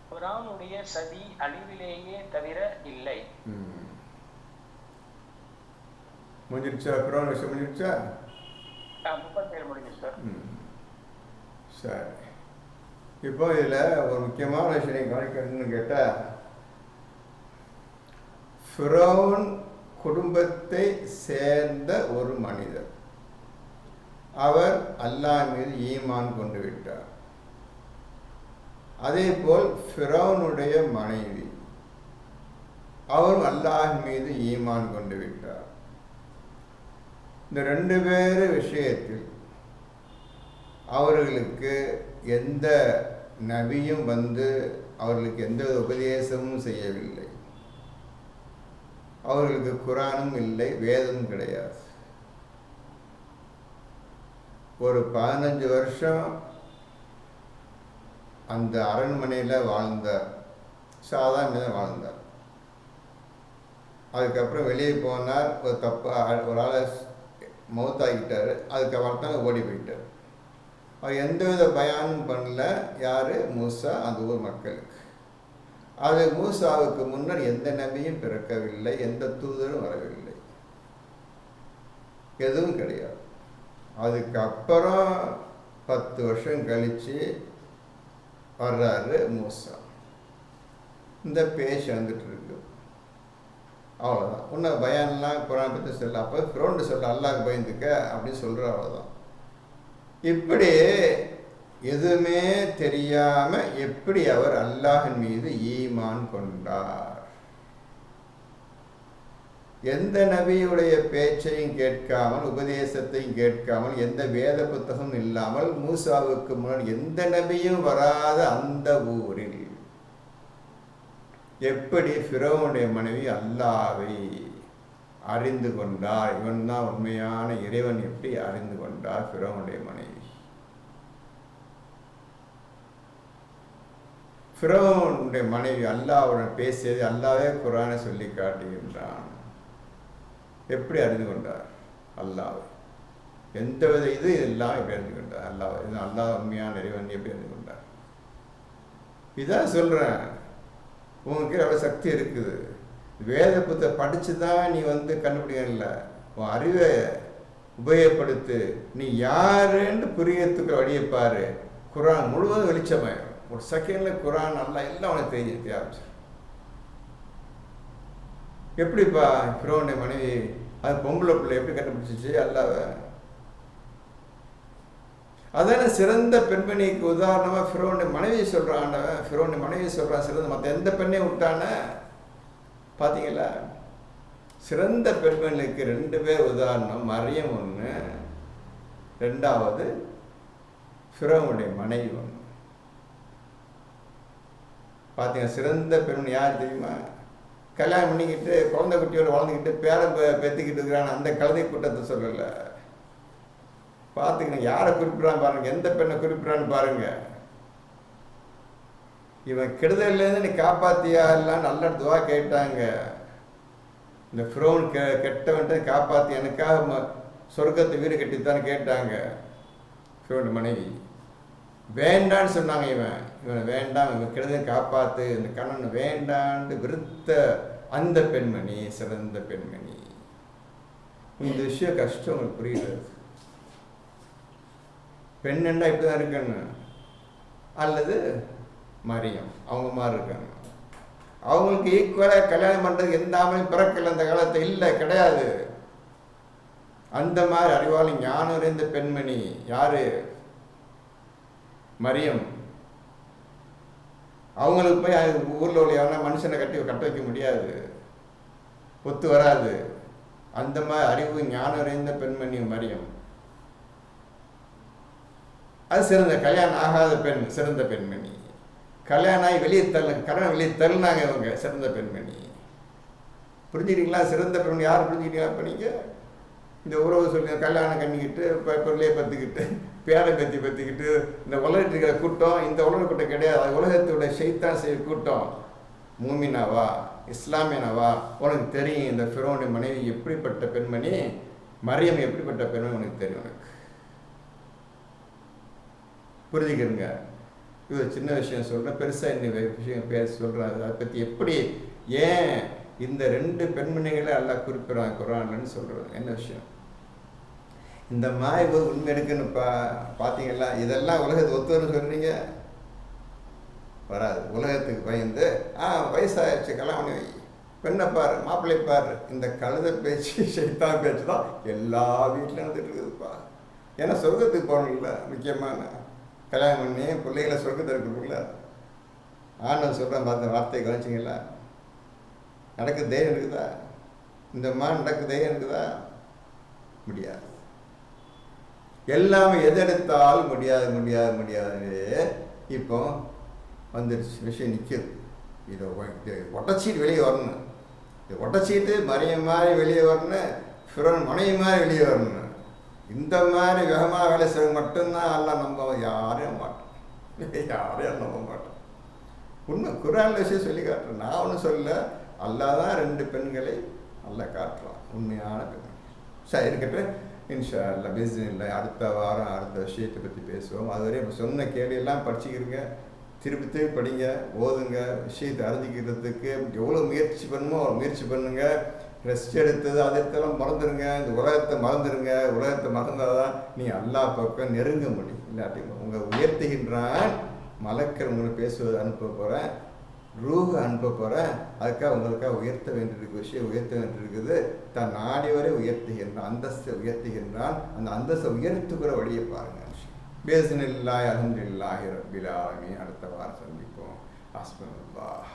ஃபிரௌனுடைய சதி அழிவிலேயே தவிர இல்லை. முடிஞ்சிருச்சா? ஃபிரௌன் விஷயம் முடிஞ்சிருச்சா? 37 முடிஞ்சிருச்சு சார். சரி, இப்போ இதில் ஒரு முக்கியமான விஷயம் கவனிக்கணும்னு கேட்டால், ஃபிரௌன் குடும்பத்தை சேர்ந்த ஒரு மனிதர், அவர் அல்லாஹ் மீது ஈமான் கொண்டு விட்டார். அதே போல் ஃபிரௌனுடைய மனைவி, அவரும் அல்லாஹ் மீது ஈமான் கொண்டு விட்டார். இந்த 2 பேர் விஷயத்தில் அவர்களுக்கு எந்த நபியும் வந்து அவர்களுக்கு எந்த உபதேசமும் செய்யவில்லை. அவர்களுக்கு குரானும் இல்லை, வேதமும் கிடையாது. ஒரு 15 வருஷம் அந்த அரண்மனையில் வாழ்ந்தார், சாதாரண வாழ்ந்தார். அதுக்கப்புறம் வெளியே போனார், ஒரு ஒரு ஆளை மௌத்தாகிட்டார். அதுக்கப்புறம் தான் ஓடி போயிட்டார். அவர் எந்தவித பயானும் பண்ணல. யார்? மூசா, அந்த ஊர் மக்களுக்கு. அது மூசாவுக்கு முன்னர் எந்த நபியும் பிறக்கவில்லை, எந்த தூதரும் வரவில்லை, எதுவும் கிடையாது. அதுக்கப்புறம் 10 வருஷம் கழித்து வர்றாரு மூசா. இந்த பேச்சு வந்துட்டு இருக்கு. அவ்வளோதான். இன்னும் பயான்லாம் குரான் பற்றி சொல்ல, அப்போ ஃபிரௌன் சொல்ல அல்லாஹ்க்கு பயந்துக்க அப்படின்னு சொல்கிற, அவ்வளோதான். இப்படி எதுவுமே தெரியாமல் எப்படி அவர் அல்லாஹின் மீது ஈமான் கொண்டார் எந்த நபியுடைய பேச்சையும் கேட்காமல், உபதேசத்தையும் கேட்காமல், எந்த வேத புத்தகமும் இல்லாமல், மூசாவுக்கு முன்னாடி எந்த நபியும் வராத அந்த ஊரில் எப்படி ஃபிரௌனுடைய மனைவி அல்லாவை அறிந்து கொண்டார்? இவன் தான் உண்மையான இறைவன். எப்படி அறிந்து கொண்டார் ஃபிரௌனுடைய மனைவி? ஃபிரௌனுடைய மனைவி அல்லாவுடன் பேசியது அல்லாவே குர்ஆனை சொல்லி காட்டுகின்றான். எப்படி அறிந்து கொண்டார் அல்லாவை? எந்தவித இது எல்லாம் எப்படி அறிந்து கொண்டார் அல்லாவை? இது அல்லாஹ் உண்மையான இறைவன் எப்படி அறிந்து கொண்டார்? இதான் சொல்றேன், உனக்கு அவ்வளோ சக்தி இருக்குது. வேத புத்தகத்தை படித்து தான் நீ கண்டுபிடிக்கல. உன் அறிவை உபயோகப்படுத்து. நீ யாருன்னு புரியத்துக்கு வழியப்பாரு. குர்ஆன் முழுவதும் வெளிச்சமாயிடும். ஒரு செகண்டில் குர்ஆன் நல்லா எல்லாம் உனக்கு தெரிய ஆரம்பிச்சிடும். எப்படிப்பா ஃபிரௌனுடைய மனைவி அது பொம்பளை பிள்ளை எப்படி கண்டுபிடிச்சிச்சு அல்லாவை? அதான சிறந்த பெண்மணிக்கு உதாரணமாக ஃபிரௌனுடைய மனைவி சொல்கிறான். ஃபிரௌனுடைய மனைவி சொல்கிறான் சிறந்த, மற்ற எந்த பெண்ணையும் விட்டான பார்த்தீங்களா? சிறந்த பெண்மணிக்கு 2 பேர் உதாரணம். மரியம் ஒன்று, 2வது ஃபிரௌனுடைய மனைவி ஒன்று. பார்த்தீங்க, சிறந்த பெண்மணி யார் தெரியுமா? கல்யாணம் பண்ணிக்கிட்டு குழந்தை குட்டியோடு வளர்ந்துக்கிட்டு பேரை பெற்றுக்கிட்டு இருக்கிறான். அந்த கழுதை கூட்டத்தை சொல்லலை. பார்த்துக்கணும் யாரை குறிப்பிட்றான்னு பாருங்க, எந்த பெண்ணை குறிப்பிட்றான்னு பாருங்க. இவன் கெடுதல்லேருந்து நீ காப்பாத்தியா எல்லாம் நல்ல துவா கேட்டாங்க. இந்த ஃபிரௌன் கெட்டவன்ட்டு காப்பாற்றி எனக்காக சொர்க்கத்தை வீடு கட்டித்தான் கேட்டாங்க. ஃபிரௌன் மனைவி வேண்டான்னு சொன்னாங்க. இவனை வேண்டாம், இவன் கெடுதல் காப்பாற்று, இந்த கண்ணனை வேண்டான்னு விருத்த அந்த பெண்மணி சிறந்த பெண்மணி. இந்த விஷயம் கஷ்டம் உங்களுக்கு புரியுது. பெண்ணா இப்படி தான் இருக்கணும். அல்லது மரியம் அவங்க மாதிரி இருக்காங்க. அவங்களுக்கு ஈக்குவலாக கல்யாணம் பண்ணுறதுக்கு எந்த ஆமையும் பிறக்கல அந்த காலத்தை. இல்லை, கிடையாது. அந்த மாதிரி அறிவாளி ஞானம் நிறைந்த பெண்மணி யாரு? மரியம். அவங்களுக்கு போய் ஊரில் உள்ள எவனா மனுஷனை கட்ட வைக்க முடியாது, ஒத்து வராது. அந்த மாதிரி அறிவு ஞானம் நிறைந்த பெண்மணி மரியம். அது சிறந்த கல்யாணம் ஆகாத பெண் சிறந்த பெண்மணி. கல்யாணம் ஆகி வெளியே கல்யாணம் வெளியே தள்ளினாங்க இவங்க சிறந்த பெண்மணி. புரிஞ்சுக்கிட்டீங்களா? சிறந்த பெண்மணி யார் புரிஞ்சுக்கிட்டீங்களா? இப்போ நீங்கள் இந்த உறவு சொல்லி கல்யாணம் கண்ணிக்கிட்டு பிள்ளையை பற்றிக்கிட்டு பேரை பற்றிக்கிட்டு இந்த உலகத்தில் இருக்கிற கூட்டம் இந்த உலக கூட்டம் கிடையாது. அது உலகத்தோட ஷைத்தான் செய்ய கூட்டம். மூமினாவா இஸ்லாமியனாவா உனக்கு தெரியும். இந்த ஃபிரௌனுடைய மனைவி எப்படிப்பட்ட பெண்மணி, மரியம் எப்படிப்பட்ட பெண்மணி உனக்கு தெரியும். உனக்கு புரிஞ்சுக்கிறங்க. இது ஒரு சின்ன விஷயம் சொல்கிறேன், பெருசாக இன்னும் விஷயம் பேச சொல்கிறேன். அதை பற்றி எப்படி ஏன் இந்த 2 பெண்மணிகளை எல்லாம் குறிப்பிட்றாங்க குர்ஆன்லன்னு சொல்கிறேன். என்ன விஷயம்? இந்த மாதிரி ஒரு உண்மை இருக்குன்னு பார்த்தீங்களா? இதெல்லாம் உலகத்துக்கு ஒத்துவன்னு சொல்கிறீங்க, வராது. உலகத்துக்கு பயந்து வயசாகிடுச்சு கல்யாணம் வை, பெண்ணை பாரு, மாப்பிள்ளை பாரு, இந்த கழுத பேச்சு ஷைத்தான் பேச்சு தான் எல்லா வீட்டிலும் நடந்துட்டு இருக்குதுப்பா. ஏன்னா சொர்க்கத்துக்கு போகணும்ல, முக்கியமான கல்யாணம் பண்ணி பிள்ளைகளை சொர்க்கத்தை இருக்குதுல்ல. ஆண்டவன் சொல்கிறேன், பார்த்த வார்த்தையை கவனிச்சிங்களா? நடக்க தைரியம் இருக்குதா? இந்த மாதிரி நடக்க தைரியம் இருக்குதா? முடியாது. எல்லாமே எதெடுத்தாலும் முடியாது முடியாது முடியாது. இப்போ வந்துடுச்சு, விஷயம் நிற்கிது. இதை ஒட்டச்சீட்டு வெளியே வரணும். இது ஒட்டச்சீட்டு மரியம் மாதிரி வெளியே வரணும், ஃபிரௌன் மனைவி மாதிரி வெளியே வரணும். இந்த மாதிரி வேகமாக வேலை செய்ய மட்டும்தான் எல்லாம் நம்ப, யாரையும் மாட்டோம், யாரையும் நம்ப மாட்டோம். உண்மை குர்ஆன்ல விஷயம் சொல்லி காட்டுறேன். நான் ஒன்றும் சொல்ல, அல்லாஹ் தான் 2 பெண்களை அல்லாஹ் காட்டுறான், உண்மையான பெண்கள். சரி இருக்கட்டும், இன்ஷா அல்லாஹ் பிஸ்மில்லாஹ் அடுத்த வாரம் அடுத்த விஷயத்தை பற்றி பேசுவோம். அதுவரை இப்போ சொன்ன கேள்வியெல்லாம் படிச்சுக்கிறீங்க, திருப்பி திருப்பி படிங்க, ஓதுங்க, விஷயத்தை அறிஞ்சிக்கிறதுக்கு எவ்வளோ முயற்சி பண்ணுமோ அவ்வளோ முயற்சி பண்ணுங்க. ரெஸ்ட் எடுத்தது அது எடுத்தெல்லாம் மறந்துடுங்க. இந்த உலகத்தை மறந்துடுங்க. உலகத்தை மறந்தால் தான் நீ அல்லாஹ் பக்கம் நெருங்க முடியும். இல்லாட்டி உங்கள் உயர்த்துகின்றான் மலக்கர் உங்களுக்கு பேசுவது அனுப்ப போகிறேன், ரூஹ அனுப்ப போகிறேன். அதுக்காக உங்களுக்காக உயர்த்த வேண்டியிருக்கு, விஷயம் உயர்த்த வேண்டியிருக்குது. தான் நாடி வரை உயர்த்துகின்றான், அந்தஸ்தை உயர்த்துகின்றான். அந்த அந்தஸ்தை உயர்த்துக்கிற வழியை பாருங்கள். பிஸ்மில்லாஹி அல்ஹம்துலில்லாஹி ரப்பில் ஆலமீன். அடுத்த வாரம் சந்திப்போம். ஹஸ்புனல்லாஹ்.